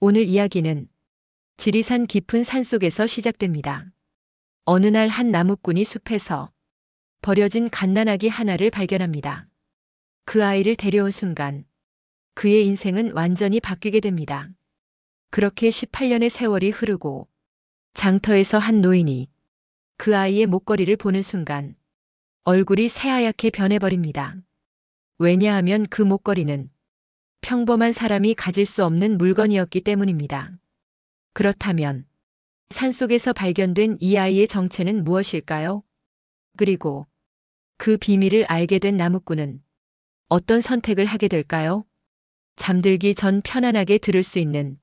오늘 이야기는 지리산 깊은 산속에서 시작됩니다. 어느 날 한 나무꾼이 숲에서 버려진 갓난아기 하나를 발견합니다. 그 아이를 데려온 순간 그의 인생은 완전히 바뀌게 됩니다. 그렇게 18년의 세월이 흐르고 장터에서 한 노인이 그 아이의 목걸이를 보는 순간 얼굴이 새하얗게 변해버립니다. 왜냐하면 그 목걸이는 평범한 사람이 가질 수 없는 물건이었기 때문입니다. 그렇다면 산속에서 발견된 이 아이의 정체는 무엇일까요? 그리고 그 비밀을 알게 된 나무꾼은 어떤 선택을 하게 될까요? 잠들기 전 편안하게 들을 수 있는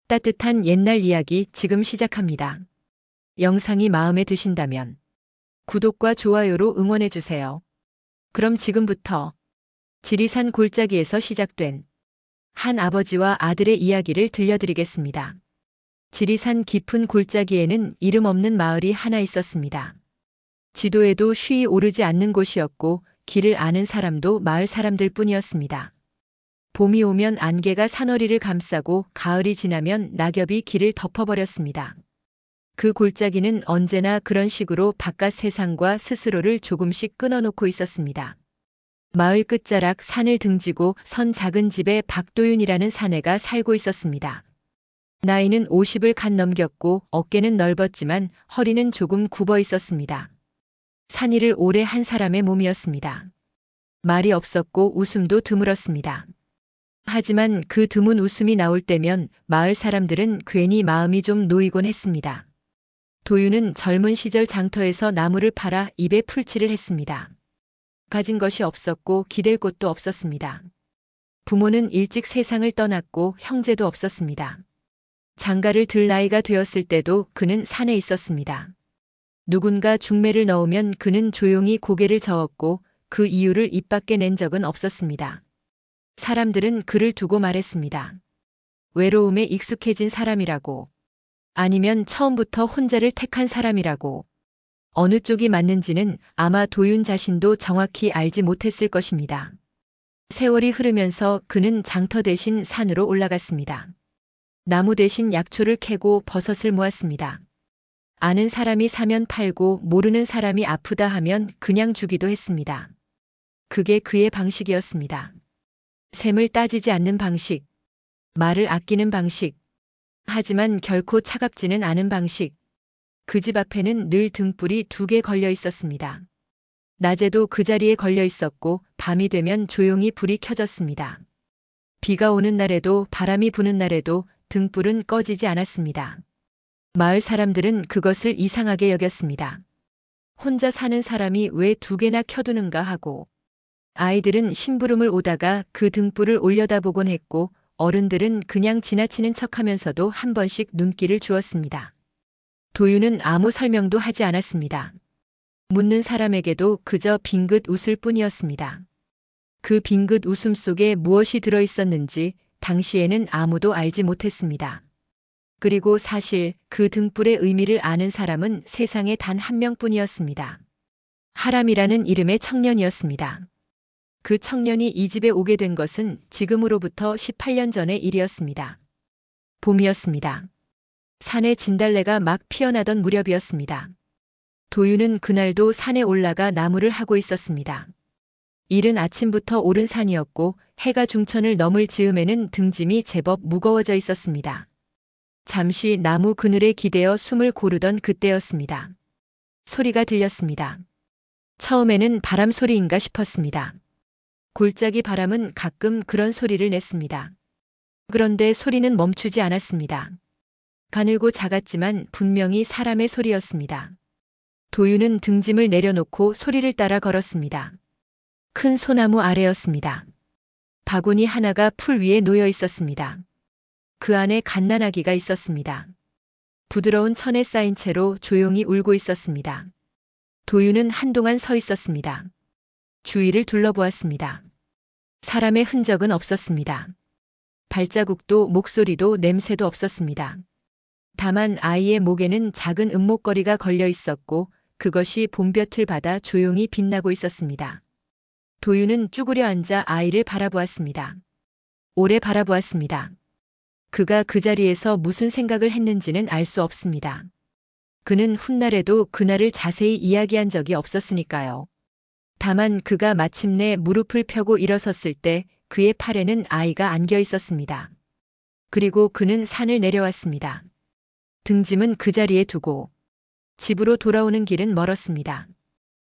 따뜻한 옛날 이야기 지금 시작합니다. 영상이 마음에 드신다면 구독과 좋아요로 응원해주세요. 그럼 지금부터 지리산 골짜기에서 시작된 한 아버지와 아들의 이야기를 들려드리겠습니다. 지리산 깊은 골짜기에는 이름 없는 마을이 하나 있었습니다. 지도에도 쉬이 오르지 않는 곳이었고 길을 아는 사람도 마을 사람들 뿐이었습니다. 봄이 오면 안개가 산허리를 감싸고 가을이 지나면 낙엽이 길을 덮어버렸습니다. 그 골짜기는 언제나 그런 식으로 바깥 세상과 스스로를 조금씩 끊어놓고 있었습니다. 마을 끝자락 산을 등지고 선 작은 집에 박도윤이라는 사내가 살고 있었습니다. 나이는 50을 갓 넘겼고 어깨는 넓었지만 허리는 조금 굽어 있었습니다. 산일을 오래 한 사람의 몸이었습니다. 말이 없었고 웃음도 드물었습니다. 하지만 그 드문 웃음이 나올 때면 마을 사람들은 괜히 마음이 좀 놓이곤 했습니다. 도윤은 젊은 시절 장터에서 나무를 팔아 입에 풀칠을 했습니다. 가진 것이 없었고 기댈 곳도 없었습니다. 부모는 일찍 세상을 떠났고 형제도 없었습니다. 장가를 들 나이가 되었을 때도 그는 산에 있었습니다. 누군가 중매를 넣으면 그는 조용히 고개를 저었고 그 이유를 입 밖에 낸 적은 없었습니다. 사람들은 그를 두고 말했습니다. 외로움에 익숙해진 사람이라고, 아니면 처음부터 혼자를 택한 사람이라고. 어느 쪽이 맞는지는 아마 도윤 자신도 정확히 알지 못했을 것입니다. 세월이 흐르면서 그는 장터 대신 산으로 올라갔습니다. 나무 대신 약초를 캐고 버섯을 모았습니다. 아는 사람이 사면 팔고 모르는 사람이 아프다 하면 그냥 주기도 했습니다. 그게 그의 방식이었습니다. 셈을 따지지 않는 방식, 말을 아끼는 방식, 하지만 결코 차갑지는 않은 방식. 그 집 앞에는 늘 등불이 2개 걸려 있었습니다. 낮에도 그 자리에 걸려 있었고 밤이 되면 조용히 불이 켜졌습니다. 비가 오는 날에도 바람이 부는 날에도 등불은 꺼지지 않았습니다. 마을 사람들은 그것을 이상하게 여겼습니다. 혼자 사는 사람이 왜 2개나 켜두는가 하고, 아이들은 심부름을 오다가 그 등불을 올려다보곤 했고 어른들은 그냥 지나치는 척하면서도 한 번씩 눈길을 주었습니다. 도윤은 아무 설명도 하지 않았습니다. 묻는 사람에게도 그저 빙긋 웃을 뿐이었습니다. 그 빙긋 웃음 속에 무엇이 들어있었는지 당시에는 아무도 알지 못했습니다. 그리고 사실 그 등불의 의미를 아는 사람은 세상에 단 한 명뿐이었습니다. 하람이라는 이름의 청년이었습니다. 그 청년이 이 집에 오게 된 것은 지금으로부터 18년 전의 일이었습니다. 봄이었습니다. 산에 진달래가 막 피어나던 무렵이었습니다. 도윤은 그날도 산에 올라가 나무를 하고 있었습니다. 이른 아침부터 오른 산이었고 해가 중천을 넘을 즈음에는 등짐이 제법 무거워져 있었습니다. 잠시 나무 그늘에 기대어 숨을 고르던 그때였습니다. 소리가 들렸습니다. 처음에는 바람 소리인가 싶었습니다. 골짜기 바람은 가끔 그런 소리를 냈습니다. 그런데 소리는 멈추지 않았습니다. 가늘고 작았지만 분명히 사람의 소리였습니다. 도윤은 등짐을 내려놓고 소리를 따라 걸었습니다. 큰 소나무 아래였습니다. 바구니 하나가 풀 위에 놓여 있었습니다. 그 안에 갓난아기가 있었습니다. 부드러운 천에 쌓인 채로 조용히 울고 있었습니다. 도윤은 한동안 서 있었습니다. 주위를 둘러보았습니다. 사람의 흔적은 없었습니다. 발자국도 목소리도 냄새도 없었습니다. 다만 아이의 목에는 작은 은목걸이가 걸려 있었고 그것이 봄볕을 받아 조용히 빛나고 있었습니다. 도윤은 쭈그려 앉아 아이를 바라보았습니다. 오래 바라보았습니다. 그가 그 자리에서 무슨 생각을 했는지는 알 수 없습니다. 그는 훗날에도 그날을 자세히 이야기한 적이 없었으니까요. 다만 그가 마침내 무릎을 펴고 일어섰을 때 그의 팔에는 아이가 안겨 있었습니다. 그리고 그는 산을 내려왔습니다. 등짐은 그 자리에 두고 집으로 돌아오는 길은 멀었습니다.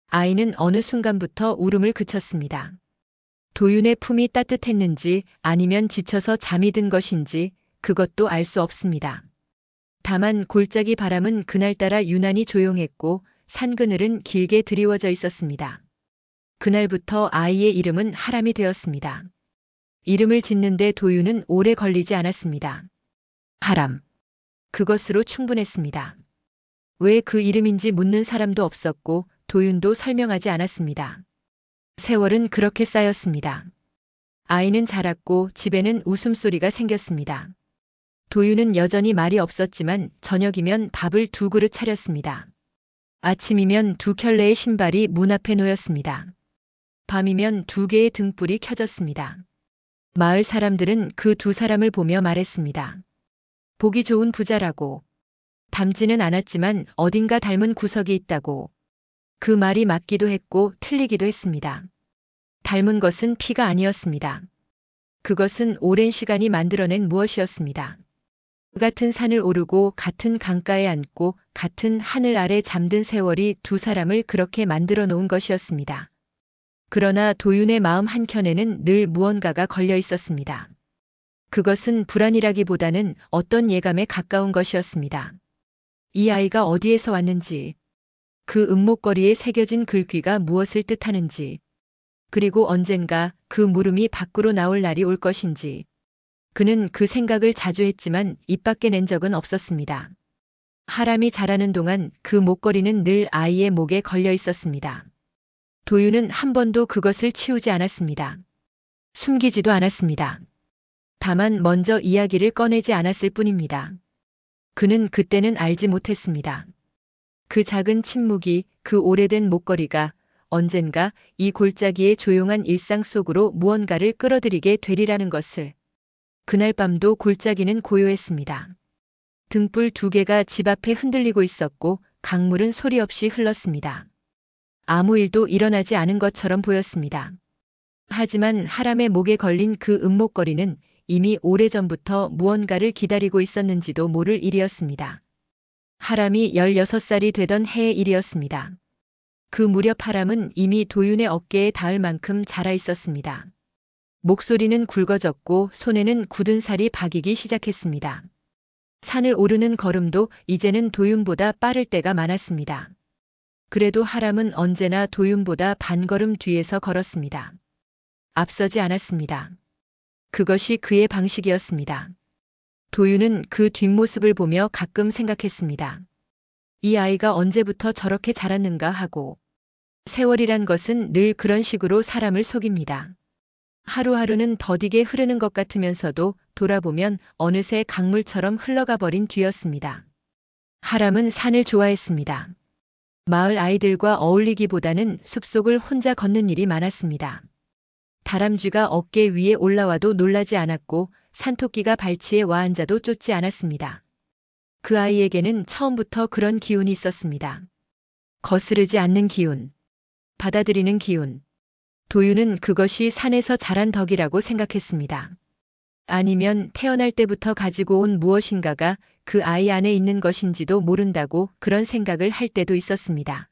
아이는 어느 순간부터 울음을 그쳤습니다. 도윤의 품이 따뜻했는지 아니면 지쳐서 잠이 든 것인지 그것도 알 수 없습니다. 다만 골짜기 바람은 그날따라 유난히 조용했고 산 그늘은 길게 드리워져 있었습니다. 그날부터 아이의 이름은 하람이 되었습니다. 이름을 짓는데 도윤은 오래 걸리지 않았습니다. 하람. 그것으로 충분했습니다. 왜 그 이름인지 묻는 사람도 없었고 도윤도 설명하지 않았습니다. 세월은 그렇게 쌓였습니다. 아이는 자랐고 집에는 웃음소리가 생겼습니다. 도윤은 여전히 말이 없었지만 저녁이면 밥을 2그릇 차렸습니다. 아침이면 2켤레의 신발이 문 앞에 놓였습니다. 밤이면 2개의 등불이 켜졌습니다. 마을 사람들은 그 2사람을 보며 말했습니다. 보기 좋은 부자라고. 닮지는 않았지만 어딘가 닮은 구석이 있다고. 그 말이 맞기도 했고 틀리기도 했습니다. 닮은 것은 피가 아니었습니다. 그것은 오랜 시간이 만들어낸 무엇이었습니다. 같은 산을 오르고 같은 강가에 앉고 같은 하늘 아래 잠든 세월이 2사람을 그렇게 만들어 놓은 것이었습니다. 그러나 도윤의 마음 한켠에는 늘 무언가가 걸려 있었습니다. 그것은 불안이라기보다는 어떤 예감에 가까운 것이었습니다. 이 아이가 어디에서 왔는지, 그 은목걸이에 새겨진 글귀가 무엇을 뜻하는지, 그리고 언젠가 그 물음이 밖으로 나올 날이 올 것인지, 그는 그 생각을 자주 했지만 입 밖에 낸 적은 없었습니다. 하람이 자라는 동안 그 목걸이는 늘 아이의 목에 걸려 있었습니다. 도윤은 한 번도 그것을 치우지 않았습니다. 숨기지도 않았습니다. 다만 먼저 이야기를 꺼내지 않았을 뿐입니다. 그는 그때는 알지 못했습니다. 그 작은 침묵이, 그 오래된 목걸이가 언젠가 이 골짜기의 조용한 일상 속으로 무언가를 끌어들이게 되리라는 것을. 그날 밤도 골짜기는 고요했습니다. 등불 2개가 집 앞에 흔들리고 있었고 강물은 소리 없이 흘렀습니다. 아무 일도 일어나지 않은 것처럼 보였습니다. 하지만 하람의 목에 걸린 그 은목걸이는 이미 오래전부터 무언가를 기다리고 있었는지도 모를 일이었습니다. 하람이 16살이 되던 해의 일이었습니다. 그 무렵 하람은 이미 도윤의 어깨에 닿을 만큼 자라 있었습니다. 목소리는 굵어졌고 손에는 굳은 살이 박이기 시작했습니다. 산을 오르는 걸음도 이제는 도윤보다 빠를 때가 많았습니다. 그래도 하람은 언제나 도윤보다 반걸음 뒤에서 걸었습니다. 앞서지 않았습니다. 그것이 그의 방식이었습니다. 도윤은 그 뒷모습을 보며 가끔 생각했습니다. 이 아이가 언제부터 저렇게 자랐는가 하고. 세월이란 것은 늘 그런 식으로 사람을 속입니다. 하루하루는 더디게 흐르는 것 같으면서도 돌아보면 어느새 강물처럼 흘러가 버린 뒤였습니다. 하람은 산을 좋아했습니다. 마을 아이들과 어울리기보다는 숲속을 혼자 걷는 일이 많았습니다. 다람쥐가 어깨 위에 올라와도 놀라지 않았고 산토끼가 발치에 와 앉아도 쫓지 않았습니다. 그 아이에게는 처음부터 그런 기운이 있었습니다. 거스르지 않는 기운, 받아들이는 기운. 도윤은 그것이 산에서 자란 덕이라고 생각했습니다. 아니면 태어날 때부터 가지고 온 무엇인가가 그 아이 안에 있는 것인지도 모른다고 그런 생각을 할 때도 있었습니다.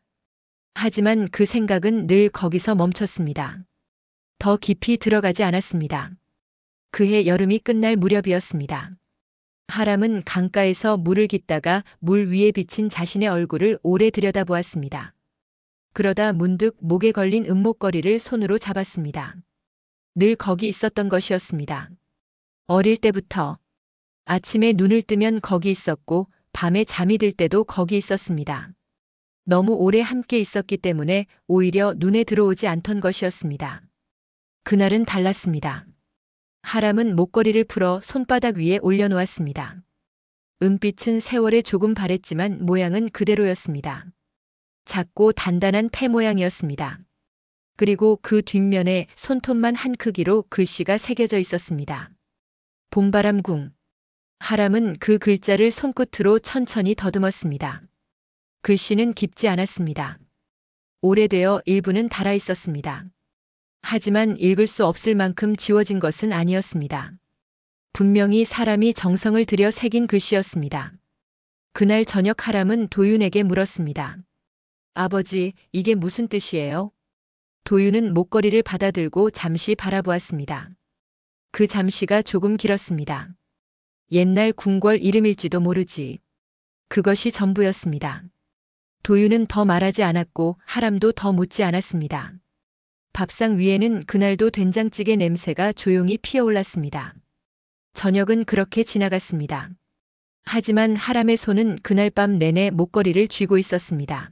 하지만 그 생각은 늘 거기서 멈췄습니다. 더 깊이 들어가지 않았습니다. 그해 여름이 끝날 무렵이었습니다. 하람은 강가에서 물을 깃다가 물 위에 비친 자신의 얼굴을 오래 들여다보았습니다. 그러다 문득 목에 걸린 은목걸이를 손으로 잡았습니다. 늘 거기 있었던 것이었습니다. 어릴 때부터. 아침에 눈을 뜨면 거기 있었고 밤에 잠이 들 때도 거기 있었습니다. 너무 오래 함께 있었기 때문에 오히려 눈에 들어오지 않던 것이었습니다. 그날은 달랐습니다. 하람은 목걸이를 풀어 손바닥 위에 올려놓았습니다. 은빛은 세월에 조금 바랬지만 모양은 그대로였습니다. 작고 단단한 패 모양이었습니다. 그리고 그 뒷면에 손톱만 한 크기로 글씨가 새겨져 있었습니다. 봄바람 궁. 하람은 그 글자를 손끝으로 천천히 더듬었습니다. 글씨는 깊지 않았습니다. 오래되어 일부는 닳아 있었습니다. 하지만 읽을 수 없을 만큼 지워진 것은 아니었습니다. 분명히 사람이 정성을 들여 새긴 글씨였습니다. 그날 저녁 하람은 도윤에게 물었습니다. 아버지, 이게 무슨 뜻이에요? 도윤은 목걸이를 받아들고 잠시 바라보았습니다. 그 잠시가 조금 길었습니다. 옛날 궁궐 이름일지도 모르지. 그것이 전부였습니다. 도윤은 더 말하지 않았고 하람도 더 묻지 않았습니다. 밥상 위에는 그날도 된장찌개 냄새가 조용히 피어올랐습니다. 저녁은 그렇게 지나갔습니다. 하지만 하람의 손은 그날 밤 내내 목걸이를 쥐고 있었습니다.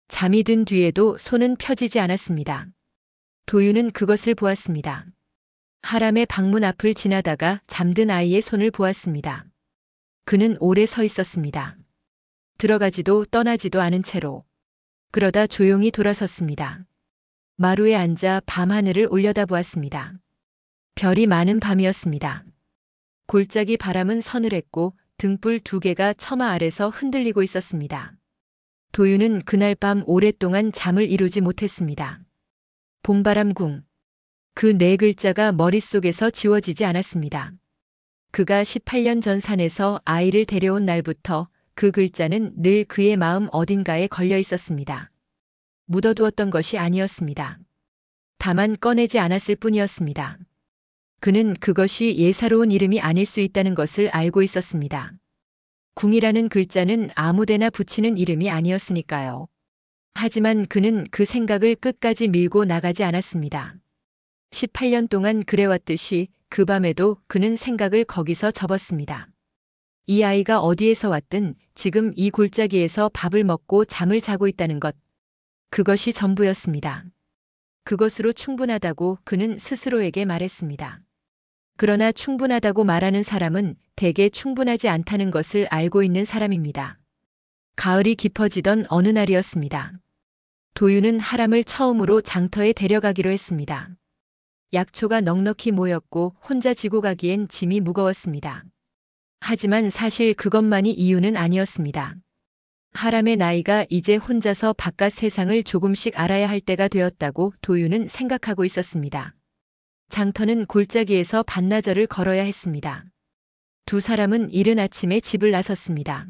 잠이 든 뒤에도 손은 펴지지 않았습니다. 도윤은 그것을 보았습니다. 하람의 방문 앞을 지나다가 잠든 아이의 손을 보았습니다. 그는 오래 서 있었습니다. 들어가지도 떠나지도 않은 채로. 그러다 조용히 돌아섰습니다. 마루에 앉아 밤하늘을 올려다보았습니다. 별이 많은 밤이었습니다. 골짜기 바람은 서늘했고 등불 2개가 처마 아래서 흔들리고 있었습니다. 도윤은 그날 밤 오랫동안 잠을 이루지 못했습니다. 봄바람궁. 그 4글자가 머릿속에서 지워지지 않았습니다. 그가 18년 전 산에서 아이를 데려온 날부터 그 글자는 늘 그의 마음 어딘가에 걸려 있었습니다. 묻어두었던 것이 아니었습니다. 다만 꺼내지 않았을 뿐이었습니다. 그는 그것이 예사로운 이름이 아닐 수 있다는 것을 알고 있었습니다. 궁이라는 글자는 아무데나 붙이는 이름이 아니었으니까요. 하지만 그는 그 생각을 끝까지 밀고 나가지 않았습니다. 18년 동안 그래왔듯이 그 밤에도 그는 생각을 거기서 접었습니다. 이 아이가 어디에서 왔든 지금 이 골짜기에서 밥을 먹고 잠을 자고 있다는 것. 그것이 전부였습니다. 그것으로 충분하다고 그는 스스로에게 말했습니다. 그러나 충분하다고 말하는 사람은 대개 충분하지 않다는 것을 알고 있는 사람입니다. 가을이 깊어지던 어느 날이었습니다. 도윤은 하람을 처음으로 장터에 데려가기로 했습니다. 약초가 넉넉히 모였고 혼자 지고 가기엔 짐이 무거웠습니다. 하지만 사실 그것만이 이유는 아니었습니다. 하람의 나이가 이제 혼자서 바깥 세상을 조금씩 알아야 할 때가 되었다고 도윤은 생각하고 있었습니다. 장터는 골짜기에서 반나절을 걸어야 했습니다. 2 사람은 이른 아침에 집을 나섰습니다.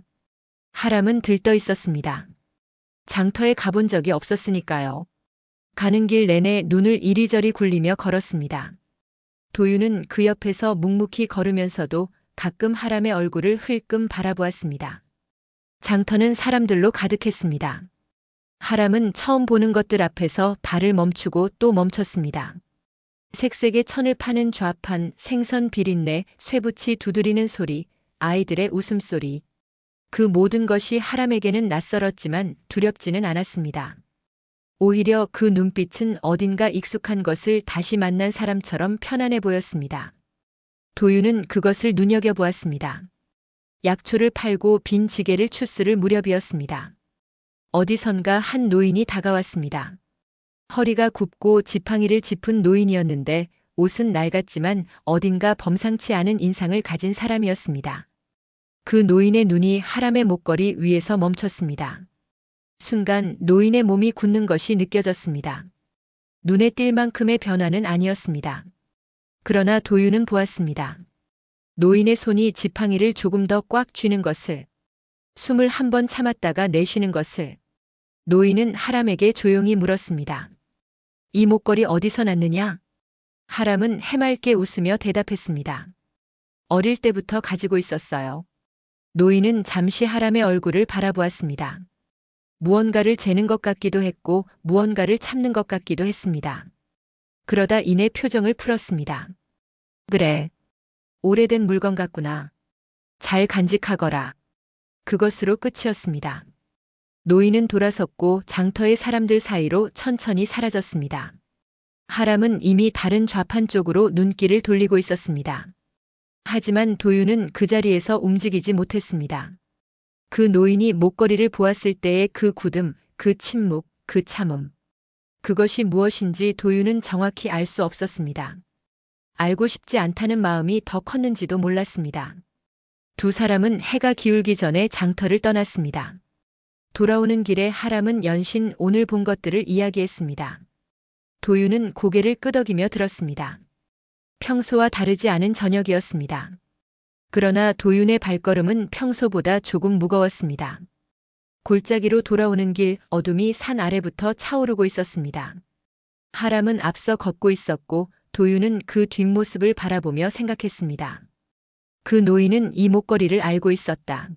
하람은 들떠 있었습니다. 장터에 가본 적이 없었으니까요. 가는 길 내내 눈을 이리저리 굴리며 걸었습니다. 도윤은 그 옆에서 묵묵히 걸으면서도 가끔 하람의 얼굴을 흘끔 바라보았습니다. 장터는 사람들로 가득했습니다. 하람은 처음 보는 것들 앞에서 발을 멈추고 또 멈췄습니다. 색색의 천을 파는 좌판, 생선 비린내, 쇠붙이 두드리는 소리, 아이들의 웃음소리. 그 모든 것이 하람에게는 낯설었지만 두렵지는 않았습니다. 오히려 그 눈빛은 어딘가 익숙한 것을 다시 만난 사람처럼 편안해 보였습니다. 도윤은 그것을 눈여겨보았습니다. 약초를 팔고 빈 지게를 추스를 무렵이었습니다. 어디선가 한 노인이 다가왔습니다. 허리가 굽고 지팡이를 짚은 노인이었는데 옷은 낡았지만 어딘가 범상치 않은 인상을 가진 사람이었습니다. 그 노인의 눈이 하람의 목걸이 위에서 멈췄습니다. 순간 노인의 몸이 굳는 것이 느껴졌습니다. 눈에 띌 만큼의 변화는 아니었습니다. 그러나 도윤은 보았습니다. 노인의 손이 지팡이를 조금 더 꽉 쥐는 것을, 숨을 한 번 참았다가 내쉬는 것을. 노인은 하람에게 조용히 물었습니다. 이 목걸이 어디서 났느냐? 하람은 해맑게 웃으며 대답했습니다. 어릴 때부터 가지고 있었어요. 노인은 잠시 하람의 얼굴을 바라보았습니다. 무언가를 재는 것 같기도 했고 무언가를 참는 것 같기도 했습니다. 그러다 이내 표정을 풀었습니다. 그래. 오래된 물건 같구나. 잘 간직하거라. 그것으로 끝이었습니다. 노인은 돌아섰고 장터의 사람들 사이로 천천히 사라졌습니다. 하람은 이미 다른 좌판 쪽으로 눈길을 돌리고 있었습니다. 하지만 도윤은 그 자리에서 움직이지 못했습니다. 그 노인이 목걸이를 보았을 때의 그 굳음, 그 침묵, 그 참음. 그것이 무엇인지 도윤은 정확히 알 수 없었습니다. 알고 싶지 않다는 마음이 더 컸는지도 몰랐습니다. 두 사람은 해가 기울기 전에 장터를 떠났습니다. 돌아오는 길에 하람은 연신 오늘 본 것들을 이야기했습니다. 도윤은 고개를 끄덕이며 들었습니다. 평소와 다르지 않은 저녁이었습니다. 그러나 도윤의 발걸음은 평소보다 조금 무거웠습니다. 골짜기로 돌아오는 길 어둠이 산 아래부터 차오르고 있었습니다. 하람은 앞서 걷고 있었고 도윤은 그 뒷모습을 바라보며 생각했습니다. 그 노인은 이 목걸이를 알고 있었다.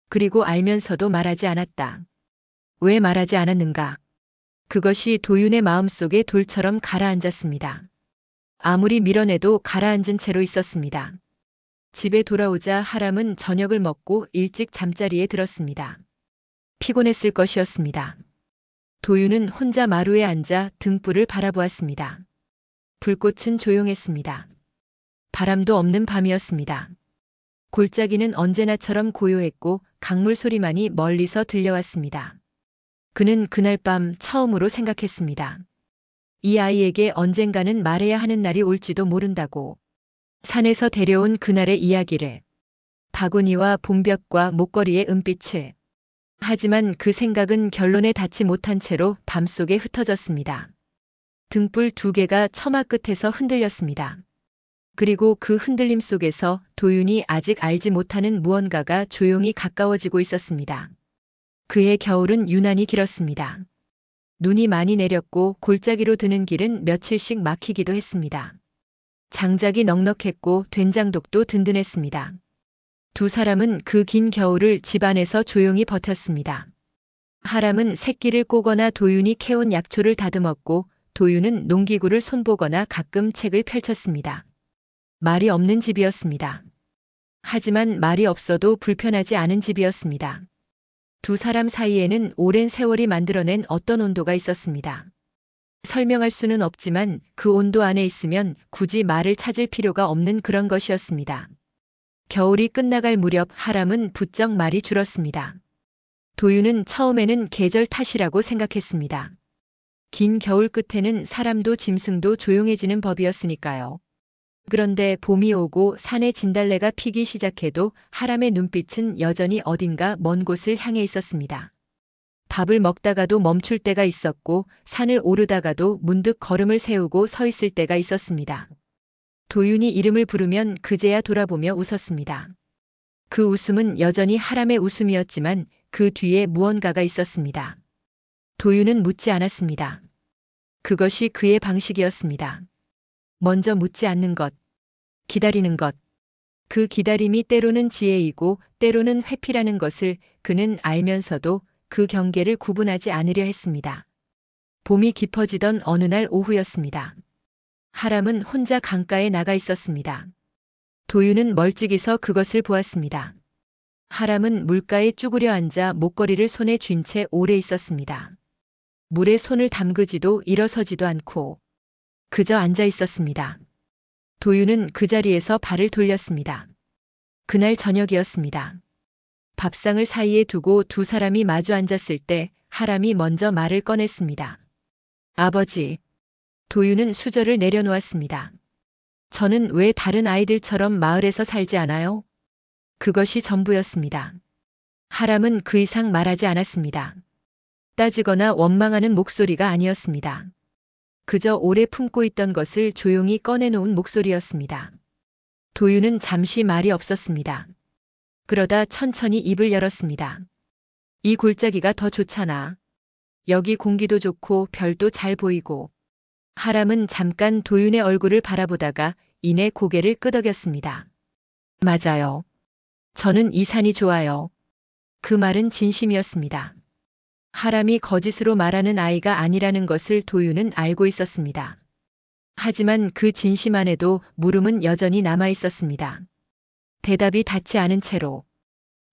그리고 알면서도 말하지 않았다. 왜 말하지 않았는가? 그것이 도윤의 마음속에 돌처럼 가라앉았습니다. 아무리 밀어내도 가라앉은 채로 있었습니다. 집에 돌아오자 하람은 저녁을 먹고 일찍 잠자리에 들었습니다. 피곤했을 것이었습니다. 도윤은 혼자 마루에 앉아 등불을 바라보았습니다. 불꽃은 조용했습니다. 바람도 없는 밤이었습니다. 골짜기는 언제나처럼 고요했고 강물 소리만이 멀리서 들려왔습니다. 그는 그날 밤 처음으로 생각했습니다. 이 아이에게 언젠가는 말해야 하는 날이 올지도 모른다고. 산에서 데려온 그날의 이야기를. 바구니와 봄볕과 목걸이의 은빛을. 하지만 그 생각은 결론에 닿지 못한 채로 밤속에 흩어졌습니다. 등불 2개가 처마 끝에서 흔들렸습니다. 그리고 그 흔들림 속에서 도윤이 아직 알지 못하는 무언가가 조용히 가까워지고 있었습니다. 그의 겨울은 유난히 길었습니다. 눈이 많이 내렸고 골짜기로 드는 길은 며칠씩 막히기도 했습니다. 장작이 넉넉했고 된장독도 든든했습니다. 두 사람은 그 긴 겨울을 집 안에서 조용히 버텼습니다. 하람은 새끼를 꼬거나 도윤이 캐온 약초를 다듬었고 도윤은 농기구를 손보거나 가끔 책을 펼쳤습니다. 말이 없는 집이었습니다. 하지만 말이 없어도 불편하지 않은 집이었습니다. 두 사람 사이에는 오랜 세월이 만들어낸 어떤 온도가 있었습니다. 설명할 수는 없지만 그 온도 안에 있으면 굳이 말을 찾을 필요가 없는 그런 것이었습니다. 겨울이 끝나갈 무렵 하람은 부쩍 말이 줄었습니다. 도윤은 처음에는 계절 탓이라고 생각했습니다. 긴 겨울 끝에는 사람도 짐승도 조용해지는 법이었으니까요. 그런데 봄이 오고 산에 진달래가 피기 시작해도 하람의 눈빛은 여전히 어딘가 먼 곳을 향해 있었습니다. 밥을 먹다가도 멈출 때가 있었고 산을 오르다가도 문득 걸음을 세우고 서 있을 때가 있었습니다. 도윤이 이름을 부르면 그제야 돌아보며 웃었습니다. 그 웃음은 여전히 하람의 웃음이었지만 그 뒤에 무언가가 있었습니다. 도윤은 묻지 않았습니다. 그것이 그의 방식이었습니다. 먼저 묻지 않는 것, 기다리는 것. 그 기다림이 때로는 지혜이고 때로는 회피라는 것을 그는 알면서도 그 경계를 구분하지 않으려 했습니다. 봄이 깊어지던 어느 날 오후였습니다. 하람은 혼자 강가에 나가 있었습니다. 도윤은 멀찍이서 그것을 보았습니다. 하람은 물가에 쭈그려 앉아 목걸이를 손에 쥔 채 오래 있었습니다. 물에 손을 담그지도 일어서지도 않고 그저 앉아 있었습니다. 도윤은 그 자리에서 발을 돌렸습니다. 그날 저녁이었습니다. 밥상을 사이에 두고 두 사람이 마주 앉았을 때 하람이 먼저 말을 꺼냈습니다. 아버지. 도윤은 수저를 내려놓았습니다. 저는 왜 다른 아이들처럼 마을에서 살지 않아요? 그것이 전부였습니다. 하람은 그 이상 말하지 않았습니다. 따지거나 원망하는 목소리가 아니었습니다. 그저 오래 품고 있던 것을 조용히 꺼내놓은 목소리였습니다. 도윤은 잠시 말이 없었습니다. 그러다 천천히 입을 열었습니다. 이 골짜기가 더 좋잖아. 여기 공기도 좋고 별도 잘 보이고. 하람은 잠깐 도윤의 얼굴을 바라보다가 이내 고개를 끄덕였습니다. 맞아요. 저는 이 산이 좋아요. 그 말은 진심이었습니다. 하람이 거짓으로 말하는 아이가 아니라는 것을 도윤은 알고 있었습니다. 하지만 그 진심 안에도 물음은 여전히 남아 있었습니다. 대답이 닿지 않은 채로.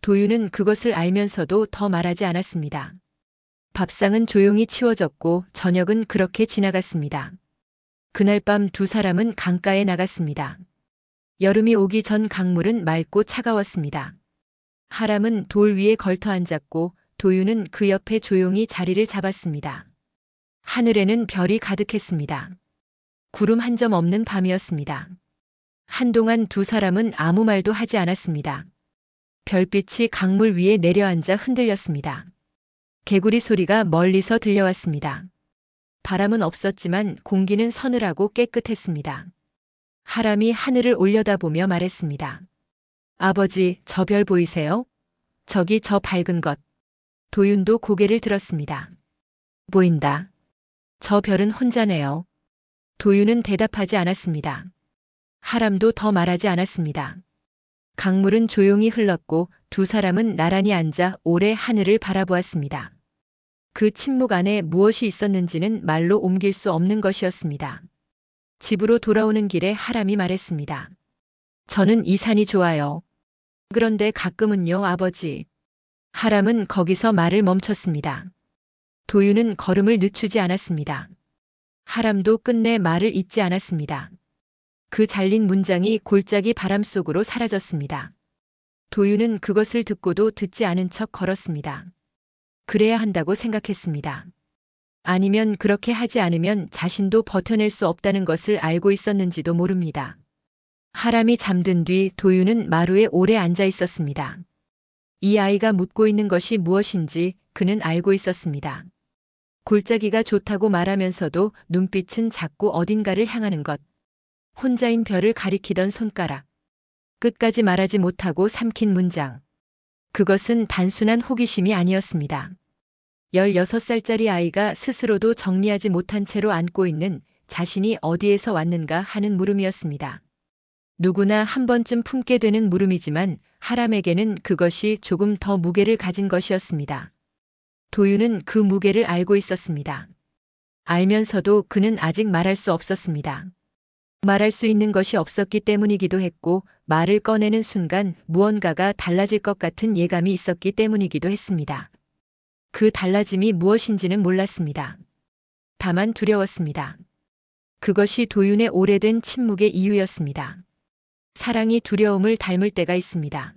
도윤은 그것을 알면서도 더 말하지 않았습니다. 밥상은 조용히 치워졌고 저녁은 그렇게 지나갔습니다. 그날 밤 두 사람은 강가에 나갔습니다. 여름이 오기 전 강물은 맑고 차가웠습니다. 하람은 돌 위에 걸터 앉았고 도윤은 그 옆에 조용히 자리를 잡았습니다. 하늘에는 별이 가득했습니다. 구름 한 점 없는 밤이었습니다. 한동안 두 사람은 아무 말도 하지 않았습니다. 별빛이 강물 위에 내려앉아 흔들렸습니다. 개구리 소리가 멀리서 들려왔습니다. 바람은 없었지만 공기는 서늘하고 깨끗했습니다. 하람이 하늘을 올려다보며 말했습니다. 아버지, 저 별 보이세요? 저기 저 밝은 것. 도윤도 고개를 들었습니다. 보인다. 저 별은 혼자네요. 도윤은 대답하지 않았습니다. 하람도 더 말하지 않았습니다. 강물은 조용히 흘렀고 두 사람은 나란히 앉아 오래 하늘을 바라보았습니다. 그 침묵 안에 무엇이 있었는지는 말로 옮길 수 없는 것이었습니다. 집으로 돌아오는 길에 하람이 말했습니다. 저는 이 산이 좋아요. 그런데 가끔은요, 아버지. 하람은 거기서 말을 멈췄습니다. 도윤은 걸음을 늦추지 않았습니다. 하람도 끝내 말을 잇지 않았습니다. 그 잘린 문장이 골짜기 바람 속으로 사라졌습니다. 도윤은 그것을 듣고도 듣지 않은 척 걸었습니다. 그래야 한다고 생각했습니다. 아니면 그렇게 하지 않으면 자신도 버텨낼 수 없다는 것을 알고 있었는지도 모릅니다. 하람이 잠든 뒤 도윤은 마루에 오래 앉아 있었습니다. 이 아이가 묻고 있는 것이 무엇인지 그는 알고 있었습니다. 골짜기가 좋다고 말하면서도 눈빛은 자꾸 어딘가를 향하는 것. 혼자인 별을 가리키던 손가락. 끝까지 말하지 못하고 삼킨 문장. 그것은 단순한 호기심이 아니었습니다. 16살짜리 아이가 스스로도 정리하지 못한 채로 안고 있는 자신이 어디에서 왔는가 하는 물음이었습니다. 누구나 한 번쯤 품게 되는 물음이지만 하람에게는 그것이 조금 더 무게를 가진 것이었습니다. 도윤은 그 무게를 알고 있었습니다. 알면서도 그는 아직 말할 수 없었습니다. 말할 수 있는 것이 없었기 때문이기도 했고 말을 꺼내는 순간 무언가가 달라질 것 같은 예감이 있었기 때문이기도 했습니다. 그 달라짐이 무엇인지는 몰랐습니다. 다만 두려웠습니다. 그것이 도윤의 오래된 침묵의 이유였습니다. 사랑이 두려움을 닮을 때가 있습니다.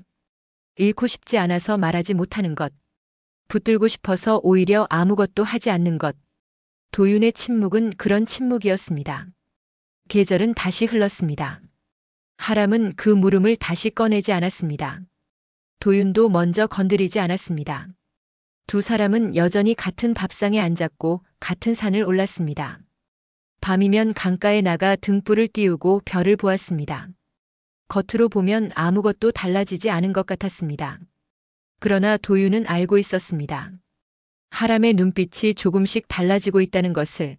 잃고 싶지 않아서 말하지 못하는 것. 붙들고 싶어서 오히려 아무것도 하지 않는 것. 도윤의 침묵은 그런 침묵이었습니다. 계절은 다시 흘렀습니다. 하람은 그 물음을 다시 꺼내지 않았습니다. 도윤도 먼저 건드리지 않았습니다. 두 사람은 여전히 같은 밥상에 앉았고 같은 산을 올랐습니다. 밤이면 강가에 나가 등불을 띄우고 별을 보았습니다. 겉으로 보면 아무것도 달라지지 않은 것 같았습니다. 그러나 도윤은 알고 있었습니다. 하람의 눈빛이 조금씩 달라지고 있다는 것을,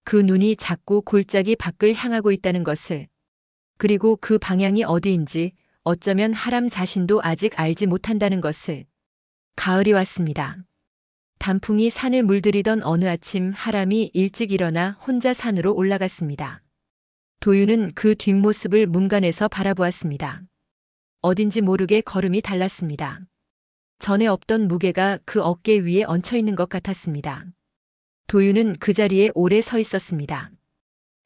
그 눈이 자꾸 골짜기 밖을 향하고 있다는 것을, 그리고 그 방향이 어디인지 어쩌면 하람 자신도 아직 알지 못한다는 것을. 가을이 왔습니다. 단풍이 산을 물들이던 어느 아침 하람이 일찍 일어나 혼자 산으로 올라갔습니다. 도윤은 그 뒷모습을 문간에서 바라보았습니다. 어딘지 모르게 걸음이 달랐습니다. 전에 없던 무게가 그 어깨 위에 얹혀 있는 것 같았습니다. 도윤은 그 자리에 오래 서 있었습니다.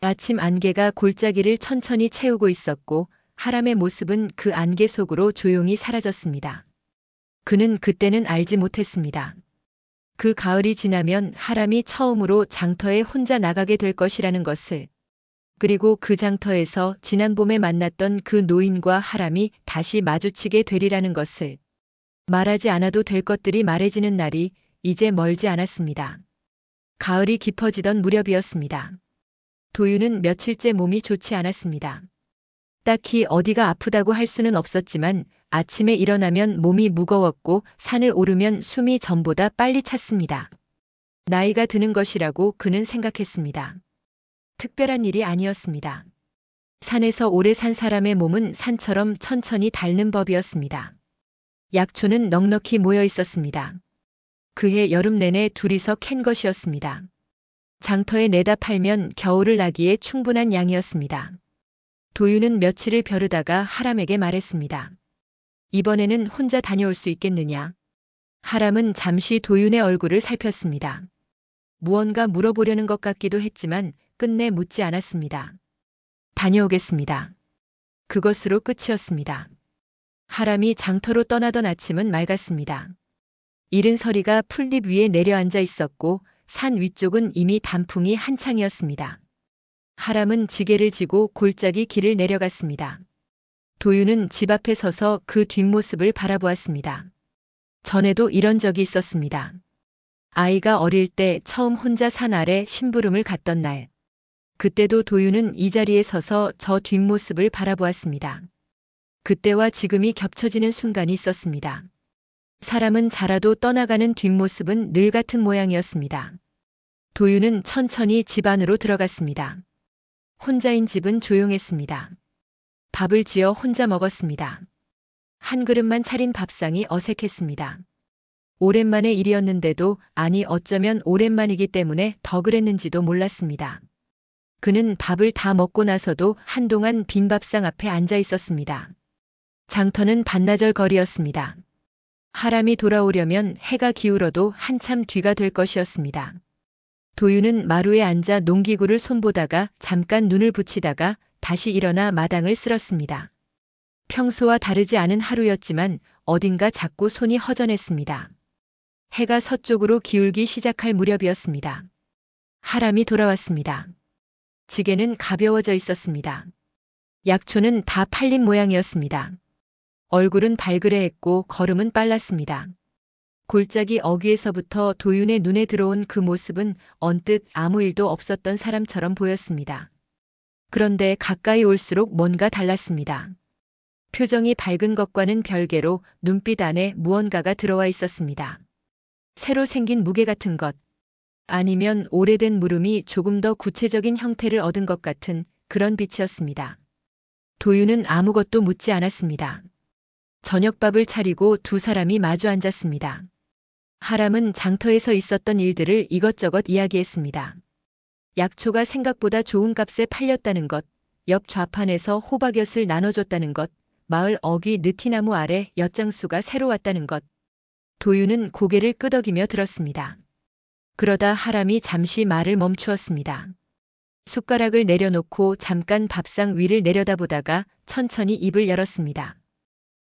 아침 안개가 골짜기를 천천히 채우고 있었고 하람의 모습은 그 안개 속으로 조용히 사라졌습니다. 그는 그때는 알지 못했습니다. 그 가을이 지나면 하람이 처음으로 장터에 혼자 나가게 될 것이라는 것을, 그리고 그 장터에서 지난 봄에 만났던 그 노인과 하람이 다시 마주치게 되리라는 것을. 말하지 않아도 될 것들이 말해지는 날이 이제 멀지 않았습니다. 가을이 깊어지던 무렵이었습니다. 도윤은 며칠째 몸이 좋지 않았습니다. 딱히 어디가 아프다고 할 수는 없었지만 아침에 일어나면 몸이 무거웠고 산을 오르면 숨이 전보다 빨리 찼습니다. 나이가 드는 것이라고 그는 생각했습니다. 특별한 일이 아니었습니다. 산에서 오래 산 사람의 몸은 산처럼 천천히 닳는 법이었습니다. 약초는 넉넉히 모여 있었습니다. 그해 여름 내내 둘이서 캔 것이었습니다. 장터에 내다 팔면 겨울을 나기에 충분한 양이었습니다. 도윤은 며칠을 벼르다가 하람에게 말했습니다. 이번에는 혼자 다녀올 수 있겠느냐? 하람은 잠시 도윤의 얼굴을 살폈습니다. 무언가 물어보려는 것 같기도 했지만 끝내 묻지 않았습니다. 다녀오겠습니다. 그것으로 끝이었습니다. 하람이 장터로 떠나던 아침은 맑았습니다. 이른 서리가 풀잎 위에 내려앉아 있었고 산 위쪽은 이미 단풍이 한창이었습니다. 하람은 지게를 지고 골짜기 길을 내려갔습니다. 도윤은 집 앞에 서서 그 뒷모습을 바라보았습니다. 전에도 이런 적이 있었습니다. 아이가 어릴 때 처음 혼자 산 아래 심부름을 갔던 날. 그때도 도윤은 이 자리에 서서 저 뒷모습을 바라보았습니다. 그때와 지금이 겹쳐지는 순간이 있었습니다. 사람은 자라도 떠나가는 뒷모습은 늘 같은 모양이었습니다. 도윤은 천천히 집 안으로 들어갔습니다. 혼자인 집은 조용했습니다. 밥을 지어 혼자 먹었습니다. 한 그릇만 차린 밥상이 어색했습니다. 오랜만의 일이었는데도, 아니 어쩌면 오랜만이기 때문에 더 그랬는지도 몰랐습니다. 그는 밥을 다 먹고 나서도 한동안 빈 밥상 앞에 앉아 있었습니다. 장터는 반나절 거리였습니다. 하람이 돌아오려면 해가 기울어도 한참 뒤가 될 것이었습니다. 도윤은 마루에 앉아 농기구를 손보다가 잠깐 눈을 붙이다가 다시 일어나 마당을 쓸었습니다. 평소와 다르지 않은 하루였지만 어딘가 자꾸 손이 허전했습니다. 해가 서쪽으로 기울기 시작할 무렵이었습니다. 하람이 돌아왔습니다. 지게는 가벼워져 있었습니다. 약초는 다 팔린 모양이었습니다. 얼굴은 발그레했고 걸음은 빨랐습니다. 골짜기 어귀에서부터 도윤의 눈에 들어온 그 모습은 언뜻 아무 일도 없었던 사람처럼 보였습니다. 그런데 가까이 올수록 뭔가 달랐습니다. 표정이 밝은 것과는 별개로 눈빛 안에 무언가가 들어와 있었습니다. 새로 생긴 무게 같은 것, 아니면 오래된 물음이 조금 더 구체적인 형태를 얻은 것 같은 그런 빛이었습니다. 도윤은 아무것도 묻지 않았습니다. 저녁밥을 차리고 두 사람이 마주 앉았습니다. 하람은 장터에서 있었던 일들을 이것저것 이야기했습니다. 약초가 생각보다 좋은 값에 팔렸다는 것, 옆 좌판에서 호박엿을 나눠줬다는 것, 마을 어귀 느티나무 아래 엿장수가 새로 왔다는 것. 도윤은 고개를 끄덕이며 들었습니다. 그러다 하람이 잠시 말을 멈추었습니다. 숟가락을 내려놓고 잠깐 밥상 위를 내려다보다가 천천히 입을 열었습니다.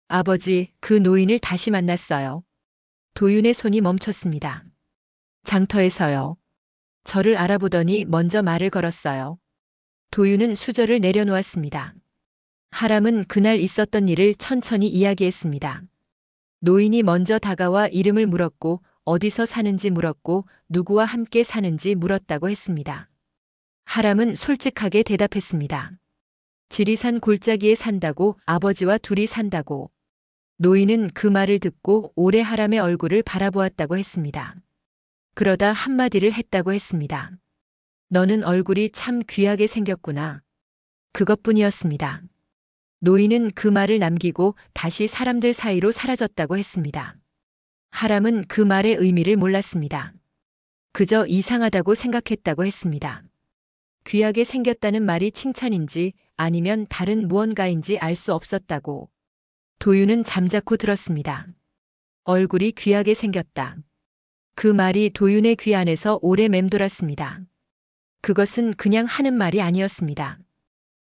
아버지, 그 노인을 다시 만났어요. 도윤의 손이 멈췄습니다. 장터에서요. 저를 알아보더니 먼저 말을 걸었어요. 도윤은 수저를 내려놓았습니다. 하람은 그날 있었던 일을 천천히 이야기했습니다. 노인이 먼저 다가와 이름을 물었고 어디서 사는지 물었고 누구와 함께 사는지 물었다고 했습니다. 하람은 솔직하게 대답했습니다. 지리산 골짜기에 산다고, 아버지와 둘이 산다고. 노인은 그 말을 듣고 오래 하람의 얼굴을 바라보았다고 했습니다. 그러다 한마디를 했다고 했습니다. 너는 얼굴이 참 귀하게 생겼구나. 그것뿐이었습니다. 노인은 그 말을 남기고 다시 사람들 사이로 사라졌다고 했습니다. 하람은 그 말의 의미를 몰랐습니다. 그저 이상하다고 생각했다고 했습니다. 귀하게 생겼다는 말이 칭찬인지 아니면 다른 무언가인지 알 수 없었다고. 도윤은 잠자코 들었습니다. 얼굴이 귀하게 생겼다. 그 말이 도윤의 귀 안에서 오래 맴돌았습니다. 그것은 그냥 하는 말이 아니었습니다.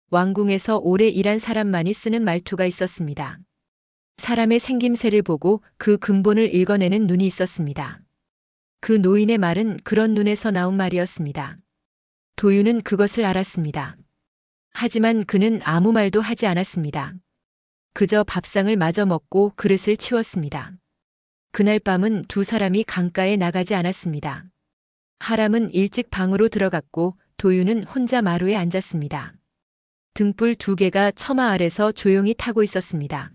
왕궁에서 오래 일한 사람만이 쓰는 말투가 있었습니다. 사람의 생김새를 보고 그 근본을 읽어내는 눈이 있었습니다. 그 노인의 말은 그런 눈에서 나온 말이었습니다. 도윤은 그것을 알았습니다. 하지만 그는 아무 말도 하지 않았습니다. 그저 밥상을 마저 먹고 그릇을 치웠습니다. 그날 밤은 두 사람이 강가에 나가지 않았습니다. 하람은 일찍 방으로 들어갔고 도윤은 혼자 마루에 앉았습니다. 등불 두 개가 처마 아래서 조용히 타고 있었습니다.